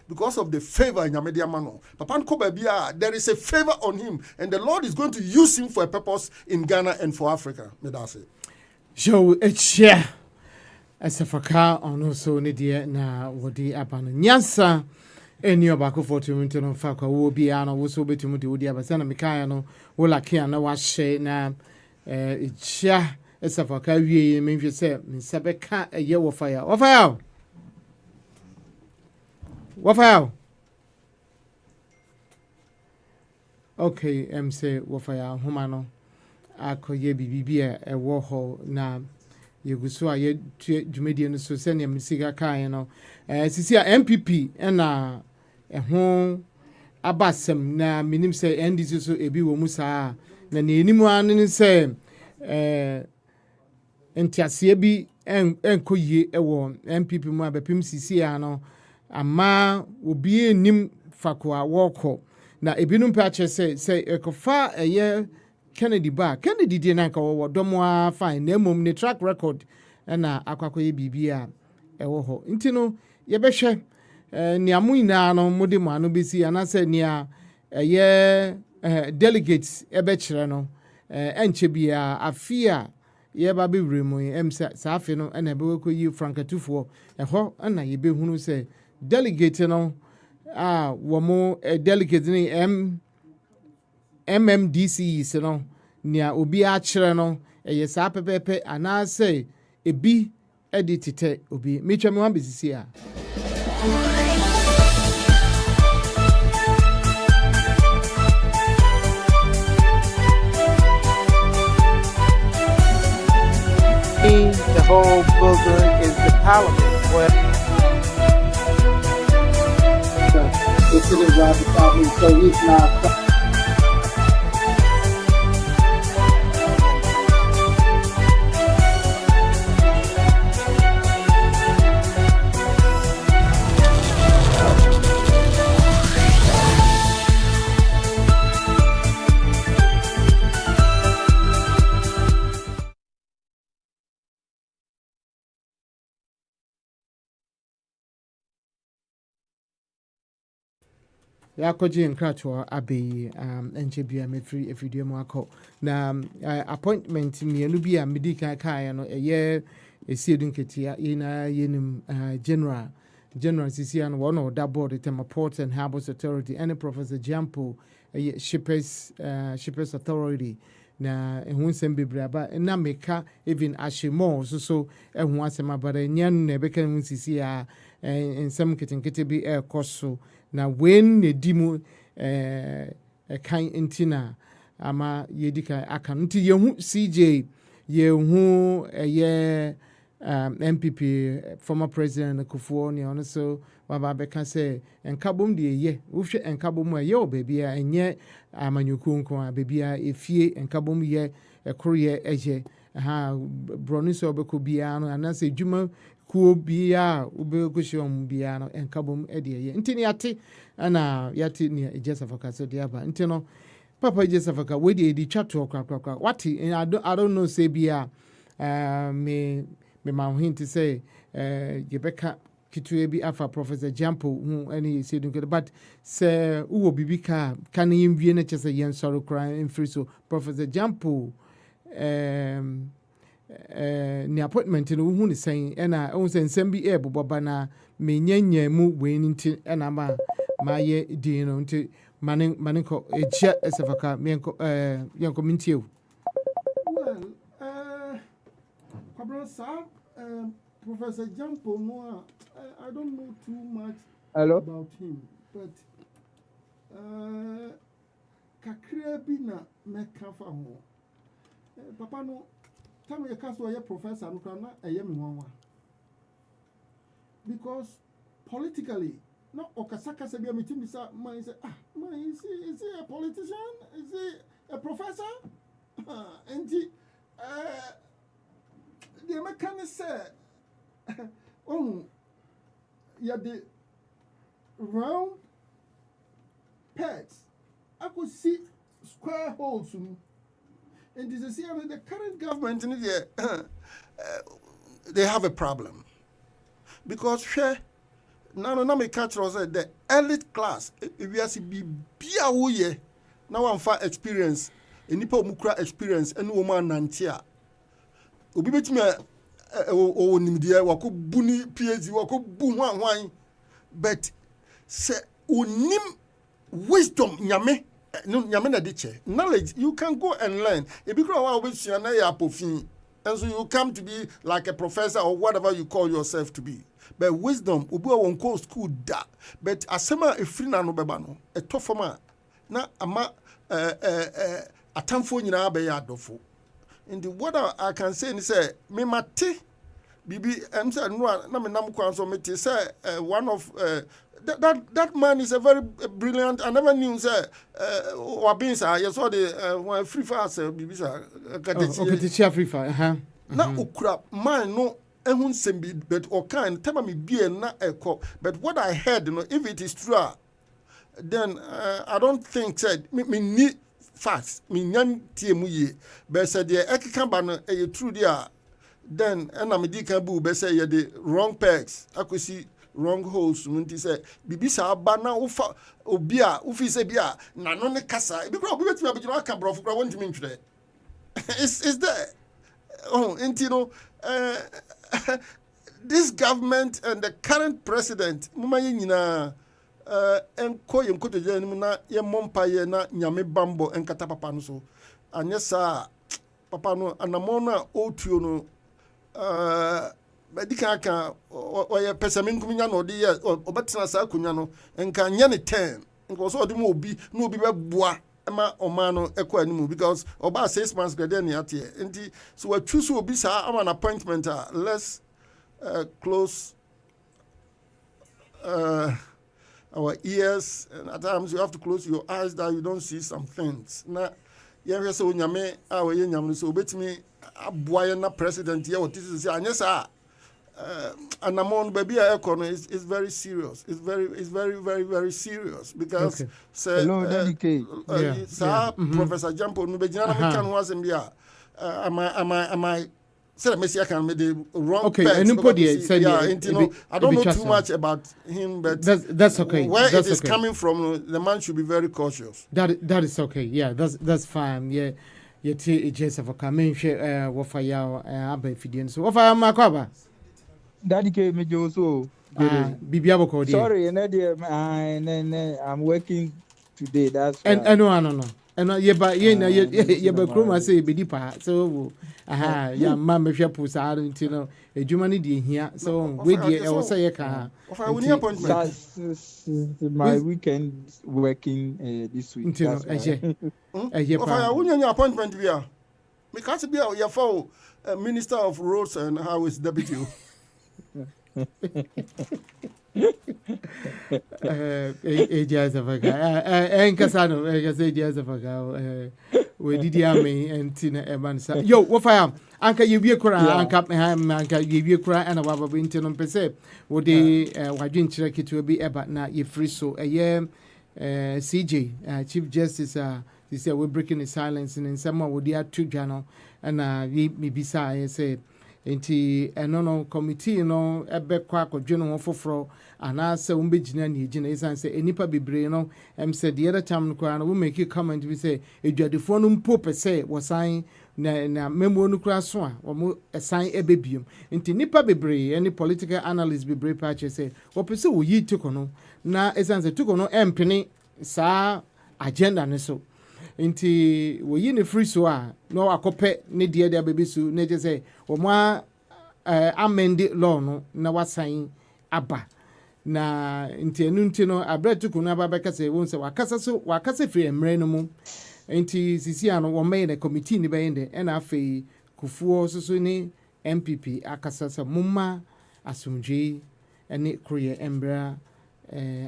because of the favor in Yamedia Mano. Papan Kobabia, there is a favor on him, and the Lord is going to use him for a purpose in Ghana and for Africa. So it's yeah. As a faka on also Nidia na wodi abano nyansa eni obako for to no faka wo bia no wo so betumu de wodi abasana mikaya no wo lakia na wa hye na it's Esa faka wie me hwe se nsabeka eye wo fire okay say wo fire homa no akoye bibibia e wo ho na yeguso aye dwumedie no so se ne misiga kan no sisi a NPP na ho abasem na minim se NDC so ebi wo musa na nenimu anu se entiasie bi enkoyie ewo NPP mu abepim sisi ano ama obi enim fakoa woko na ebinum pa che say ekofa eye Kennedy die na nka wo domo a fine na mom ne track record na akwakoye bibia ewo ho ntino ye behwe ni amu ina no mode mu ano besi anase nia eye delegates ebe kire no enche bia afia ye ba be wremu sa afi no na be weko yi frankatufo eho na ye be hunu se delegate no wo mo delegate ni MMDC se no nia obi a kire no ye sa pepepe anase ebi editite obi metwa me wan besisi a the whole building is the parliament where it's in the Robert so he's not ya koji nkrato abeyi enche bia metri efidie mu akọ na appointment mienu bia medika kai no eye esiedu nketia ina yenim general CCN one of that board the Port and Harbours Authority and Professor Jampo shippers authority na ehun sem bebraba na meka even ashimo so ehun asema bare nyan na beka hun sisi a ensem ketenkete bi ekoso na when nedimu kan intina ama yedika aka nti yehu CJ yehu NPP former president Kuffour ne ono so baba beka say enkabom de ye wo hwe enkabom a ye o baby a enye amanyuku nko a baby a efie enkabom ye ekroye eje ha broni so obeko bia no anase dwuma kuo bia obekohom bia no enkabom de ye ntini ate ana yate ne ejesafaka so de aba ntino papa ejesafaka we de di twato kwakwa what I don't know say bia me ma hint say yebeka kitue bi afa Professor Jampo hu any say but say uwo bibika kan yimwie na chese yen sorrow cry in free so Professor Jampo ni appointment no hu ni sen na hu sen nsem bi e boboba na menyanya mu we nti na ma ye din no nti mane ko eja esefaka menko yenko mintie. Professor Jampo Noah, I don't know too much about him, but kakra bi na meka fa ho. Papa no time you cast where professor no kana eyem nwanwa. Because politically, no okasaka se bia meeting bisa man say man is he a politician? Is he a professor? And the American say the round pegs. I could see square holes. And this is the current government in India, they have a problem. Because now me catch the elite class, if you see be now I'm far experience, and nipa mukra experience, and woman nantia. Obi betimi o nimdia wako buni PhD wako bu hwan but se onim wisdom nyame na diche knowledge you can go and learn e bi kro wa obesua na ya apofin and so you come to be like a professor or whatever you call yourself to be but wisdom obi won go school da but asema efri na no beba no etofoma na ama atamfo nyina be ya adofo. In the what I can say is me mate bibi say no na me nam kwan so me te say one of that man is a very brilliant. I never knew say wabinsa you saw the free fast bibi sa competition free fire na ukura man no ehun sembi but o kind tell me be na eko but what I heard if it is true then I don't think said me need facts me nyan tie mu ye be say the ekeka ba no e true dia then na me di kan bu be say ye the wrong pegs akosi wrong holes nti say bibisa aba na ufa obi a ufi say bia na no ne kasa e bi kra obi betimi abegino aka brofo kra wonti me ntwere is there nti no this government and the current president muma ye nyina enko yenkoto je nim na ye mompa ye na nyame bambo enkata papa no so anye sa papa no anamo na otuo no badika aka oye pesamin kunya no de ye obetena sa kunya no enka nya ne 10 nko so odi mo obi na obi beboa ma oma no ekọ animu because oba 6 months grade na ate enti so we choose obi sa am an appointment let's close our ears, and at times you have to close your eyes that you don't see some things. Na yehwe so nyame a we nyame so betimi aboye na president here what is say anyesa anamon baby econo is very serious. It's very serious because say hello Dady Kay. Professor Jampo no be gina na kan ho asem bia am I say Messi can make the wrong I don't know too much about him, but that's okay. Where it is coming from, the man should be very cautious. That is okay. Yeah, that's fine. Yeah, yeti Joseph Okamen share wofaya aba fidien so wofaya makwaba. Dady Kay me so. Bibia boko dia. Sorry, I'm working today. That's why. No. And yeba kroma say be deeper so ya ma me hwe pusa nti no edwuma ne die hia so we die e wo say ka my weekend working this week. Of I appointment bia because be your phone Minister of Roads and Highways deputy. AJS of a guy, and Casano, AJS of a guy, we did Yami and Tina Evans. Yo, what I am, Anka, you be a cry, Anka, Anka, you be a cry, and a wab of Intel on Pese, would they, Wajin Cherokee to be about now, you free so a year, CJ, Chief Justice, he said, we're breaking the silence, and in someone would the 2 journal, and we beside, say, nti eno no committee no ebe kwa akwadwe no foforo anase umbegina ne gina isan say enipa bebre no said the other time no kwa no we make a comment we say edwadefo no mpo pese wosan na memo no kura so a wo esan ebebium nti nipa bebre any political analyst bebre patch say wo pese wo yi tukono na isan say tukono empene sa agenda ne so nti wo yi ne free so a no akope ne de abebisu ne je say wo ma amend law no na wasan aba na nti enu nti no abretuku na babeka say won say wakasa free emre no mu nti sisi ano wo make the committee ni bende na afei Kuffour so ni NPP akasa sa mumma asumdwe ene kroye embra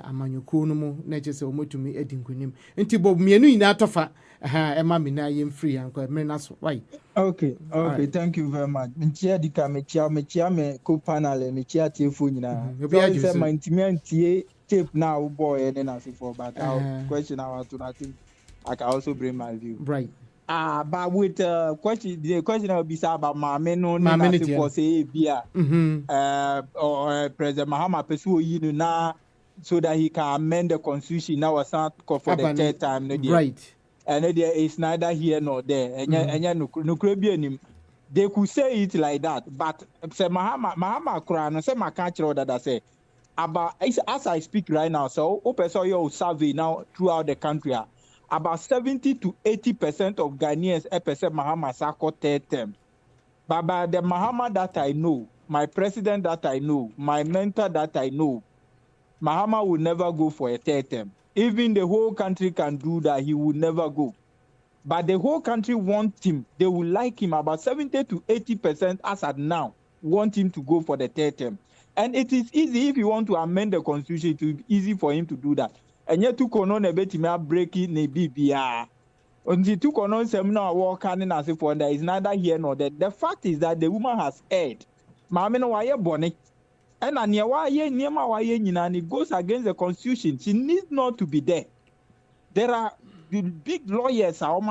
amanyoko no mu na je say omotumi edinkunim nti bob mienu ina tofa ema me na yem free anko emre na so why. Okay, right. Thank you very much. Mchia dika mechia me co-panel mechia tiefo nyina. So say my intimate tape now boy and then I say for but question I want to I think I can also bring my view. Right. But with the question will be about my men no na for say bia. Or President Mahama pursue you na so that he can amend the constitution now was not for the third time. Right. And there is neither here nor there. And they could say it like that, but say Mahama Quran say my country that I say about as I speak right now. So open your survey now throughout the country. About 70 to 80% of Ghanaians say Mahama Sako third term. But by the Mahama that I know, my president that I know, my mentor that I know, Mahama will never go for a third term. Even the whole country can do that, he will never go. But the whole country want him. They will like him. About 70 to 80% as at now want him to go for the third term. And it is easy if you want to amend the constitution, it will be easy for him to do that. And yet, Torkornoo nebeti breaking ne BBA. Until Torkornoo seminar walk and as if there is neither here nor there. The fact is that the woman has erred. Mama no why bonnet. And it goes against the constitution. She needs not to be there. There are the big lawyers say on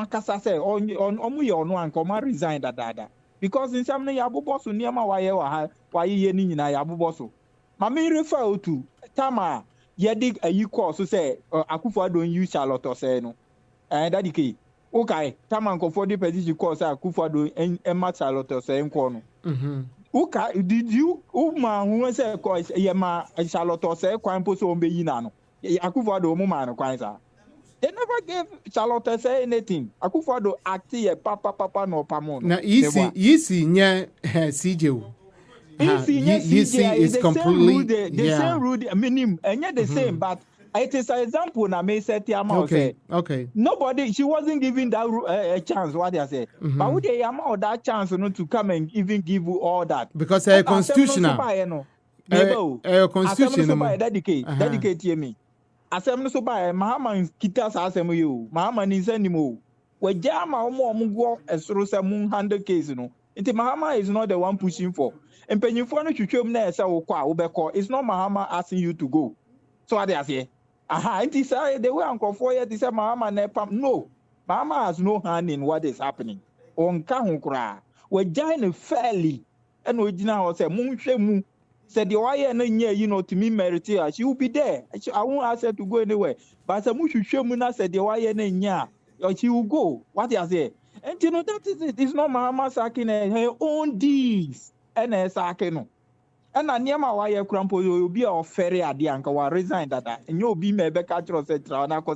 resign that because in some yabu bosu niema why yabu bosu. Mami refer to Tama yedig a you call so say Kuffour don't use Charlotte or say no. And Dady Kay. Okay, Tama and Kuffour the position call say Kuffour don't Emma Charlotte or say no. Okay, did you who say yema Charlotte or say kwan poso ombe yina no Kuffour do muma no kwan sa they never gave Charlotte say anything Kuffour do act ye papa no pamon na easy nya CJ easy is completely the same rule minimum and yet the same but it is an example na me say okay nobody she wasn't giving that a chance what they say but would they amount that chance to come and even give you all that because constitutional constitution Dady Kay me asem so by Mahama kita sa asem yo Mahama ni sanimo we jama omo go esoro se mun handle case no nti Mahama is not the one pushing for empenyifo no twetwem na ese wo kwa wo beko it's not Mahama asking you to go so what they say nti say the way Kuffour here say Mahama na pam no Mahama has no hand in what is happening onka ho kura we join fairly and ogina ho say mun hwe mu said the why no nya to me merit she will be there I won't ask her to go anywhere but say mu hwe mu na said the why no nya she will go what you say and that is it it's not Mahama sacking her own deeds and her sacking no and niema why krampo you be a ferry ade anka wa resign that and you be me be catch say na ko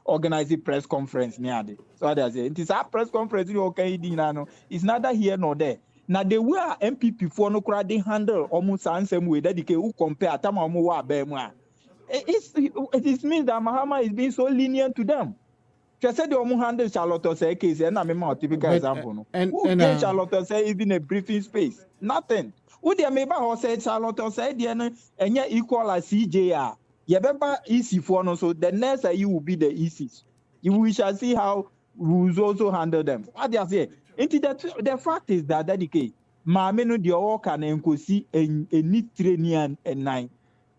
organize press conference ni ade so that say it is a press conference you okay dinna no it's neither here nor there. Now the way NPP for no crowd they handle almost the same way Dady Kay who compare atama omo wa be mu a it means that Mahama is being so lenient to them Just said the omu handle Charlotte say case, and I'm a typical example. No. Who gave Charlotte say even a briefing space? Nothing. Who the maybe or said Charlotte said the and yet equal as CJR. You remember easy for no, so the next you will be the easiest. We shall see how we will also handle them. What they say? The fact is that Dady Kay, Mameno the work and encosi and need training and nine.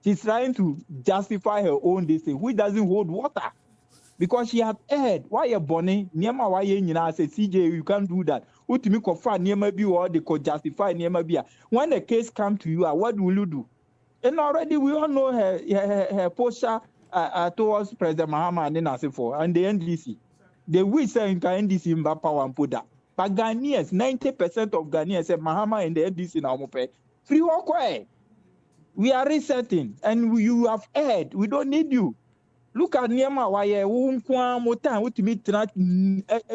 She's trying to justify her own this thing, which doesn't hold water. Because she had heard why you're bonny, Niama why you say CJ, you can't do that. Utimi kofa Niama be or they could justify Niama be. When the case comes to you, what will you do? And already we all know her posture towards President Mahama and then for and the NDC. They will say in NDC in power and put that. But Ghanaians, 90% of Ghanaians say Mahama and the NDC now pay free walk away. We are resetting and you have heard. We don't need you. Look at Niama why Motan with me tonight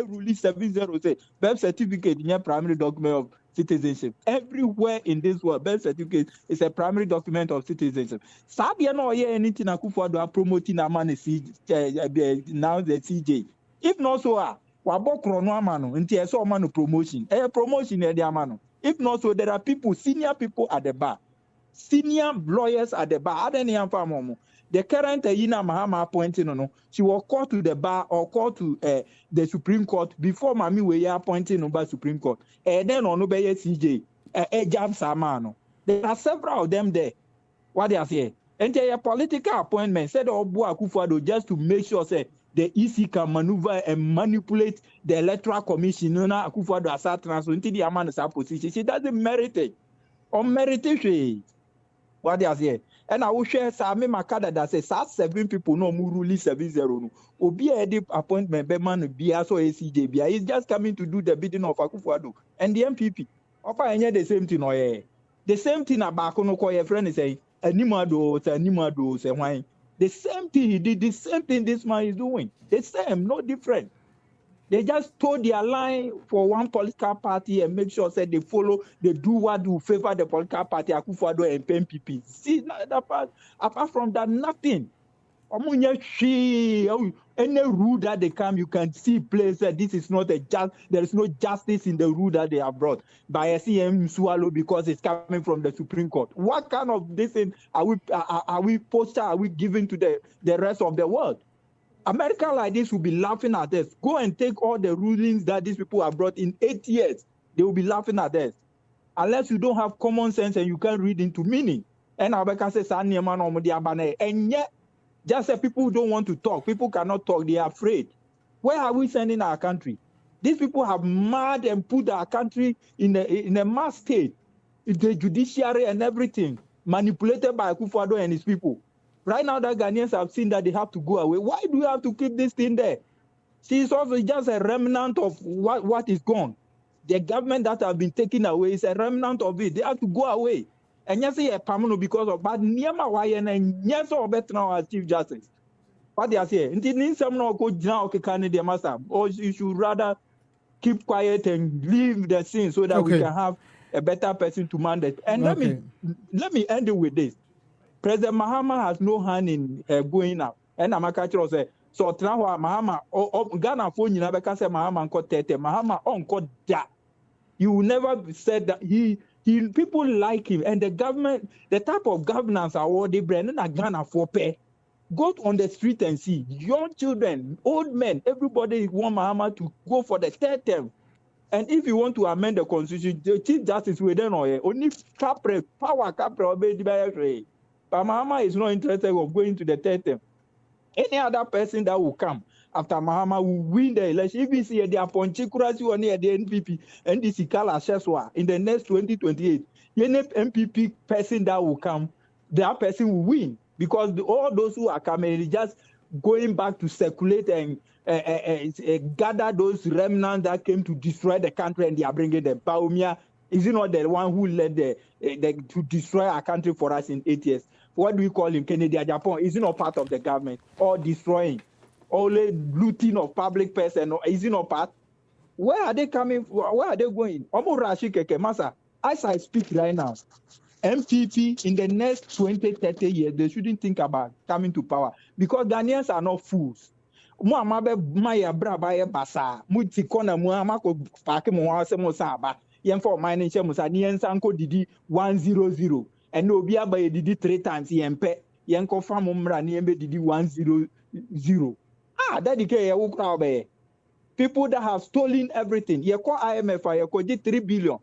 release 70 say birth certificate in your primary document of citizenship. Everywhere in this world, birth certificate is a primary document of citizenship. Sabia no hear anything Kuffour are promoting a man now the CJ. If not so Torkornoo amano until so man promotion. Promotion the amano. If not so, there are people, senior people at the bar. Senior lawyers at the bar. The current Yina Mahama appointing, she was called to the bar or called to the Supreme Court before Mami were appointing by Supreme Court. And then on Obey CJ, Jam Samano. There are several of them there. What they are saying. And their political appointment said Obu Kuffour just to make sure say the EC can maneuver and manipulate the Electoral Commission. Kuffour has transfer into the Amana's position. She doesn't merit it. Unmerited. What they are saying. And I will share some Makada that says 7 people no more rule 7-0. Obi a deep appointment Beman Bia so ACJ Bia is just coming to do the bidding of Kuffour and the NPP. Opa the same thing the same thing about your friend is saying Animado say why. The same thing he did, the same thing this man is doing. The same, no different. They just told their line for one political party and make sure that they follow, they do what will favor the political party, Kuffour and NPP. See, apart from that, nothing. Any rule that they come, you can see place that this is not there is no justice in the rule that they have brought by a CM swallow because it's coming from the Supreme Court. What kind of this thing are we giving to the rest of the world? America like this will be laughing at us. Go and take all the rulings that these people have brought in 8 years. They will be laughing at us. Unless you don't have common sense and you can't read into meaning. And Abeka says, and yet, just say people don't want to talk. People cannot talk. They are afraid. Where are we sending our country? These people have mad and put our country in a mass state. The judiciary and everything manipulated by Kuffour and his people. Right now, the Ghanaians have seen that they have to go away. Why do you have to keep this thing there? See, it's also just a remnant of what is gone. The government that have been taken away is a remnant of it. They have to go away. And yes, a permanent because of bad Niama Wayan and yes, or better now as Chief Justice. What they are saying, until need some no go down Canadian master, or you should rather keep quiet and leave the scene so that we can have a better person to mandate. And let me end it with this. President Mahama has no hand in going out. And Amaka say, so Trawa Mahama, or Ghana phone, you never can say Mahama and Kotete, Mahama on Kota. You never said that he people like him. And the government, the type of governance award they bring in Ghana for pay. Go on the street and see young children, old men, everybody want Mahama to go for the 3rd term. And if you want to amend the constitution, the Chief Justice will then only power capre. But Mahama is not interested in going to the 3rd term. Any other person that will come after Mahama will win the election. If you see the Aponchikurasi or near the NPP and the Sikala Sheswa in the next 2028, any NPP person that will come, that person will win. Because all those who are coming, just going back to circulate and gather those remnants that came to destroy the country and they are bringing them. Baumia is he not the one who led to destroy our country for us in 8 years? What do we call him? Kennedy Japan? Is he not part of the government? Or destroying? Only looting of public person? Is he not part? Where are they coming? Where are they going? As I speak right now, NPP in the next 20, 30 years, they shouldn't think about coming to power because Ghanaians are not fools. mo amabe maya braba ye basa mo ti kona mo amako paake mo ase mo sa aba yen for mining che mo sa ni yen sanko didi 100 and obi aba ye didi 3 times yen pe yen ko fa mo mra ni yen be didi 100 Dady Kay ye wo kra be people that have stolen everything ye call IMF ye ko 3 billion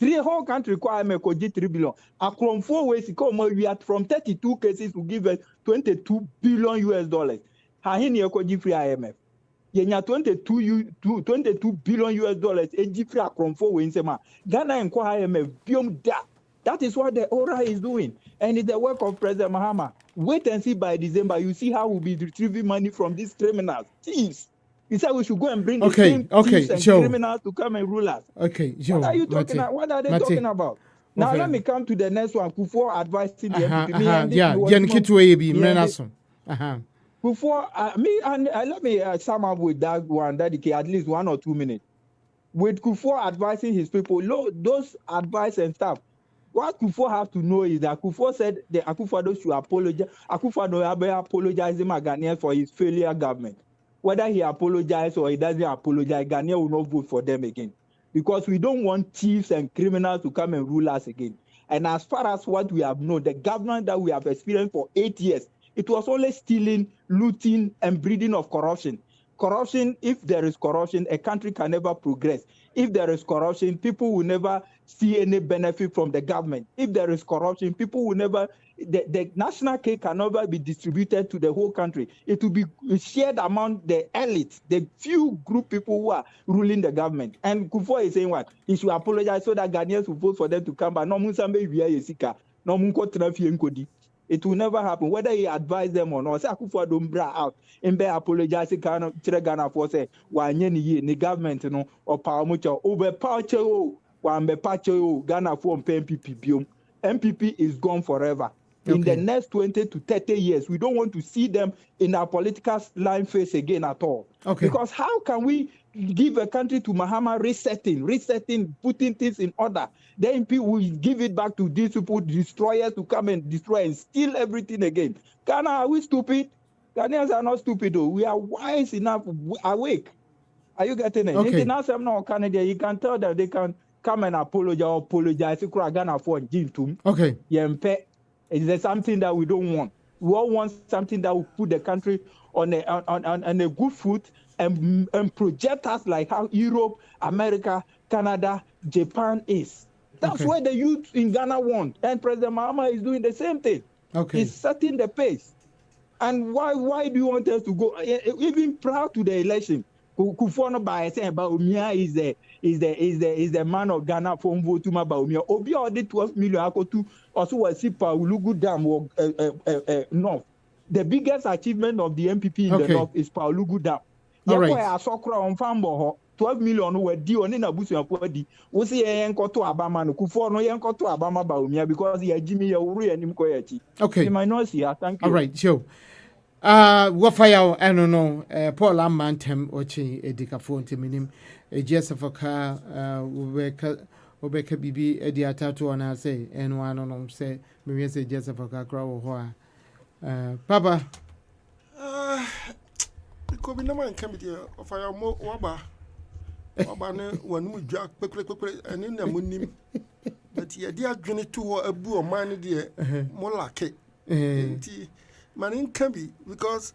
3 whole country call IMF ko 3 billion akromfo we sika we are from 32 cases to give us 22 billion US dollars ha hin ye ko free IMF ye nya 22 billion US dollars e free akromfo we nsema Ghana en ko IMF biom da. That is what the ORA is doing and it's the work of President Mahama. Wait and see by December you see how we'll be retrieving money from these criminals thieves. He said we should go and bring the same thieves and criminals to come and rule us. Okay, Joe. What are you talking about? What are they talking about? Now let me come to the next one. Kuffour advising the NPP. Kuffour, let me sum up with that one, Dady Kay, at least 1 or 2 minutes. With Kuffour advising his people, those advice and stuff. What Kuffour have to know is that Kuffour said the Akufo-Addo should apologize. Akufo-Addo apologizing to Ghanaians for his failure government. Whether he apologizes or he doesn't apologize, Ghanaians will not vote for them again. Because we don't want thieves and criminals to come and rule us again. And as far as what we have known, the government that we have experienced for 8 years, it was only stealing, looting, and breeding of corruption. Corruption, if there is corruption, a country can never progress. If there is corruption, people will never see any benefit from the government. If there is corruption, people will never, the national cake can never be distributed to the whole country. It will be shared among the elites, the few group people who are ruling the government. And Kuffour is saying what? He should apologize so that Ghanaians will vote for them to come back. No, it will never happen, whether he advise them or not. Say Akufo-Addo bra out and be apologize to Ghana for say wanye ni government no or power much over power Ghana for NPP biom. NPP is gone forever. Okay. In the next 20 to 30 years, we don't want to see them in our political line face again at all. Okay. Because how can we give a country to Mahama resetting, putting things in order? Then people will give it back to these people, destroyers, to come and destroy and steal everything again. Ghana, are we stupid? Ghanaians are not stupid though. We are wise enough, awake. Are you getting it? Okay. International Canada, you can tell them they can come and apologize. Ghana for Jintum. Okay. Is there something that we don't want? We all want something that will put the country on a good foot and project us like how Europe, America, Canada, Japan is. That's what the youth in Ghana want. And President Mahama is doing the same thing. Okay. He's setting the pace. And why do you want us to go? Even prior to the election, Kuffour by saying about Umia is the man of Ghana from Votuma Baumia. Obi already 12 million akotu also was Paulugu Dam north. The biggest achievement of the NPP in the north is Paulugu Dam. All right. I saw on Fambo 12 million were due on in a bush and podi. We see a yanko to Abama no Kuffour no yanko to Abama Baumia because he had Jimmy Uri and Mkoyachi. Okay. You might not see. Thank you. All right, Joe. Wafaya I don't know Paul Amantem ochi edikafo nteminim Joseph ka obeka bibi edi atatu ona say eno ano no say me say Joseph ka kra wo ho a papa ko bi na man kam dia ofaya mo waba ne wanu dwa pekpekpe eni na monim but ye dia adwene to ho abu o man de mo lake enti man can be because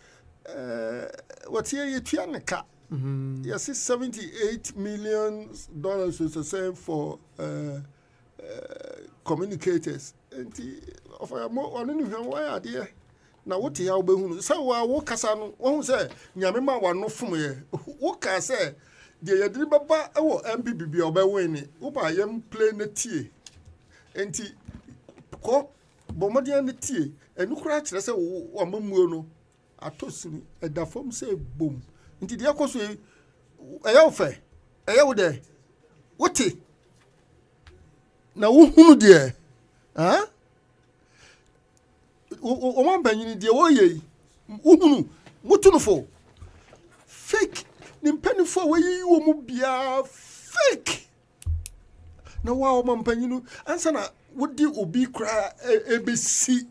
what's here you car. Yes, $78 million was the same for communicators. And of a more why are there now? What you have so I walk as one say, Yamima one no from here. What I say, the Yadribaba or NPP or by winning, Upa yam playing the tea. And tea, Bomadian the tea. And you crash, I say, no. I told you, and the form say, boom. Into the Akos, a yelfair, a yell there. What? Now, who dear? Huh? One penny, dear, oh, ye. What to for? Fake. Nimpenny for where you won't be a fake. Now, wow, Mampenny, answer. What do you be cry ABC?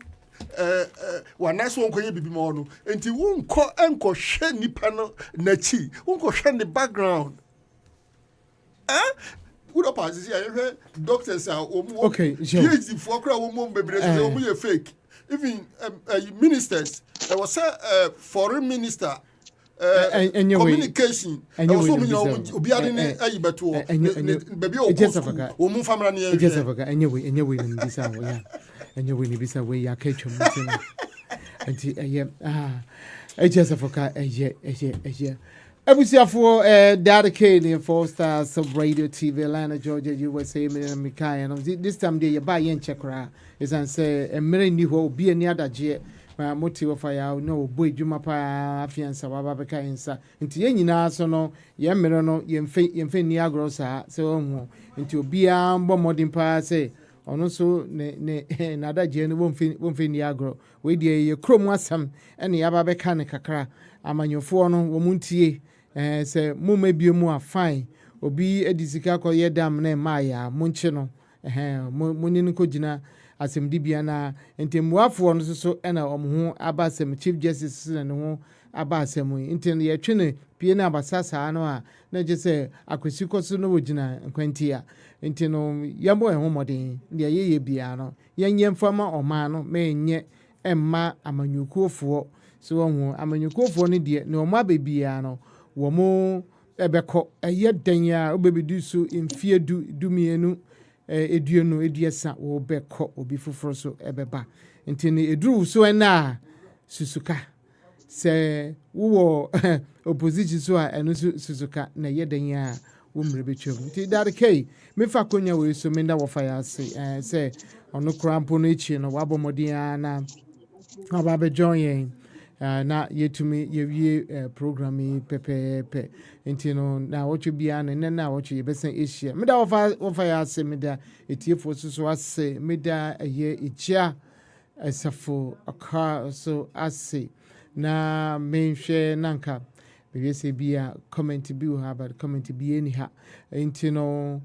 wa nice one koye bibi mo no enti wonko enko hwe nipa no nachi wonko hwe ne background Good up as doctors are PhD for fake. Even ministers, there was a foreign minister, communication, and also be a better baby Ebusiafo Dady Kay for Stars of Radio TV Atlanta Georgia USA and Mikai this time they buy yen checkra is and say a mere new ho be any other je my motive fire no boy juma pa afiansa wa babeka insa nti yen nyina so no ye mere no yemfe ni agro sa so ho nti obia mbo modin pa say ono so ne nada je no wonfe ni agro we die ye krom asam ene ya babeka ne kakra amanyofo no wo muntie se mu mebie mu a fine obi edisika koye dam na maya munche no munini ko gina asɛmdi bia na ntemuafo no so na omho abasem chief justice na ho abasem nten ye twene pie na abasasa no a na je se akwasi koso no wogina nkwantia nten no yambo ho modin de ye bia no yenye mfama oma no menye emma amanyukuofo so wo amanyukuofo no de ne omo abebia no wo mo ebeko eye dan a obebedu so mfie dumienu eduenu ediesa wo beko obi foforo so ebeba ntini eduru so na susuka se wo opposition so a eno susuka na ye dan a wo mrebetwam nti Dady Kay me fa konya we so me nda wo fa ya se ono krampo no echi no wabomodin na aba join na yetumi yewie programming pepepe intino na wochu bia na wochu yebesen Asia meda wo fa ya se meda etiefo so ase meda eye ichia asafo aka so ase na menhwe nanka be se bia comment bi wo ha but comment bi eni ha intino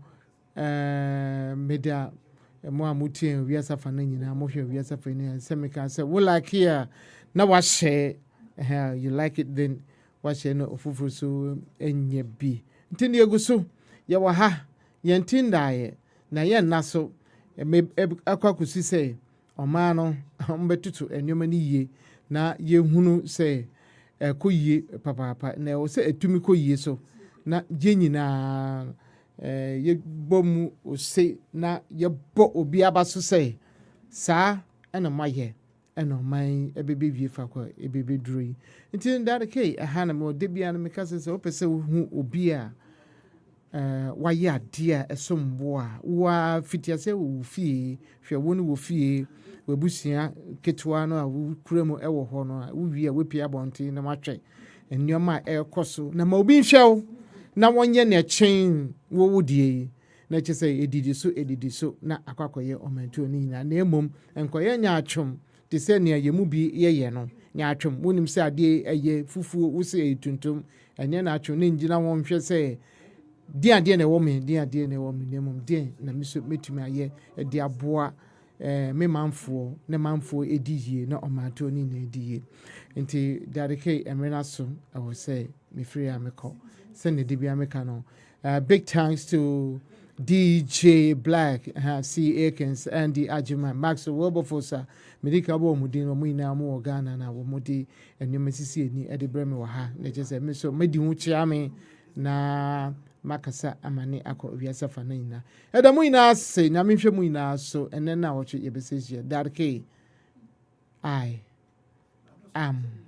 meda mo amutie wiasa fa na nyina mo hwe wiasa fa ni se meka se wo like here na wa share you like it then wa share no ofufuru so enye bi ntini eguso ye wa ha ye ntindaye na ye naso akwakusi se oma no mbetutu enwoma ni yie na ye hunu se koyie papa na o se etumi koyie so na je nyina ye bomu o se na ye bo obi abaso se sa ena maye eno man ebebe wie fa kwa ebebe duri nti Dady Kay ahana mo debia no mekase se opese hu obi a wa ya dia esombo a wa fitiase wo fie hwe woni wo fie webusia ketwa no a wo kuremu ewo ho no a wo wie a wepia bonti na matwe ennyoma ekoso na ma obi nhwew na wonye ne chen wo wodie na chese edidi so na akwakoye omantu ni na emom enkoye nya atwom te se ne yemu bi ye no nya atwom wonim se ade eye fufuo wo se etuntum enye na atwom ne ngina won hwe se dia na wo me nemom dia na miso metumi aye de aboa me manfo ne manfo ediyie na omantu ni na ediyie nti Dady Kay emrena so I will say me free ameko send the dibia meka no big thanks to DJ Black, C. Akins, Andy Ajima, Max Wilberforce, Medica Bomudin, Muna Mo Ghana, and Womodi, and Yumesisi, ni Eddie Bremer Waha, Nature said, Miss Medi Muchame, na Macasa, Amani, Ako, Viasa Fanina. Edamuina say, Namisha Muina, so, and then now watch your message, Dady Kay. I am.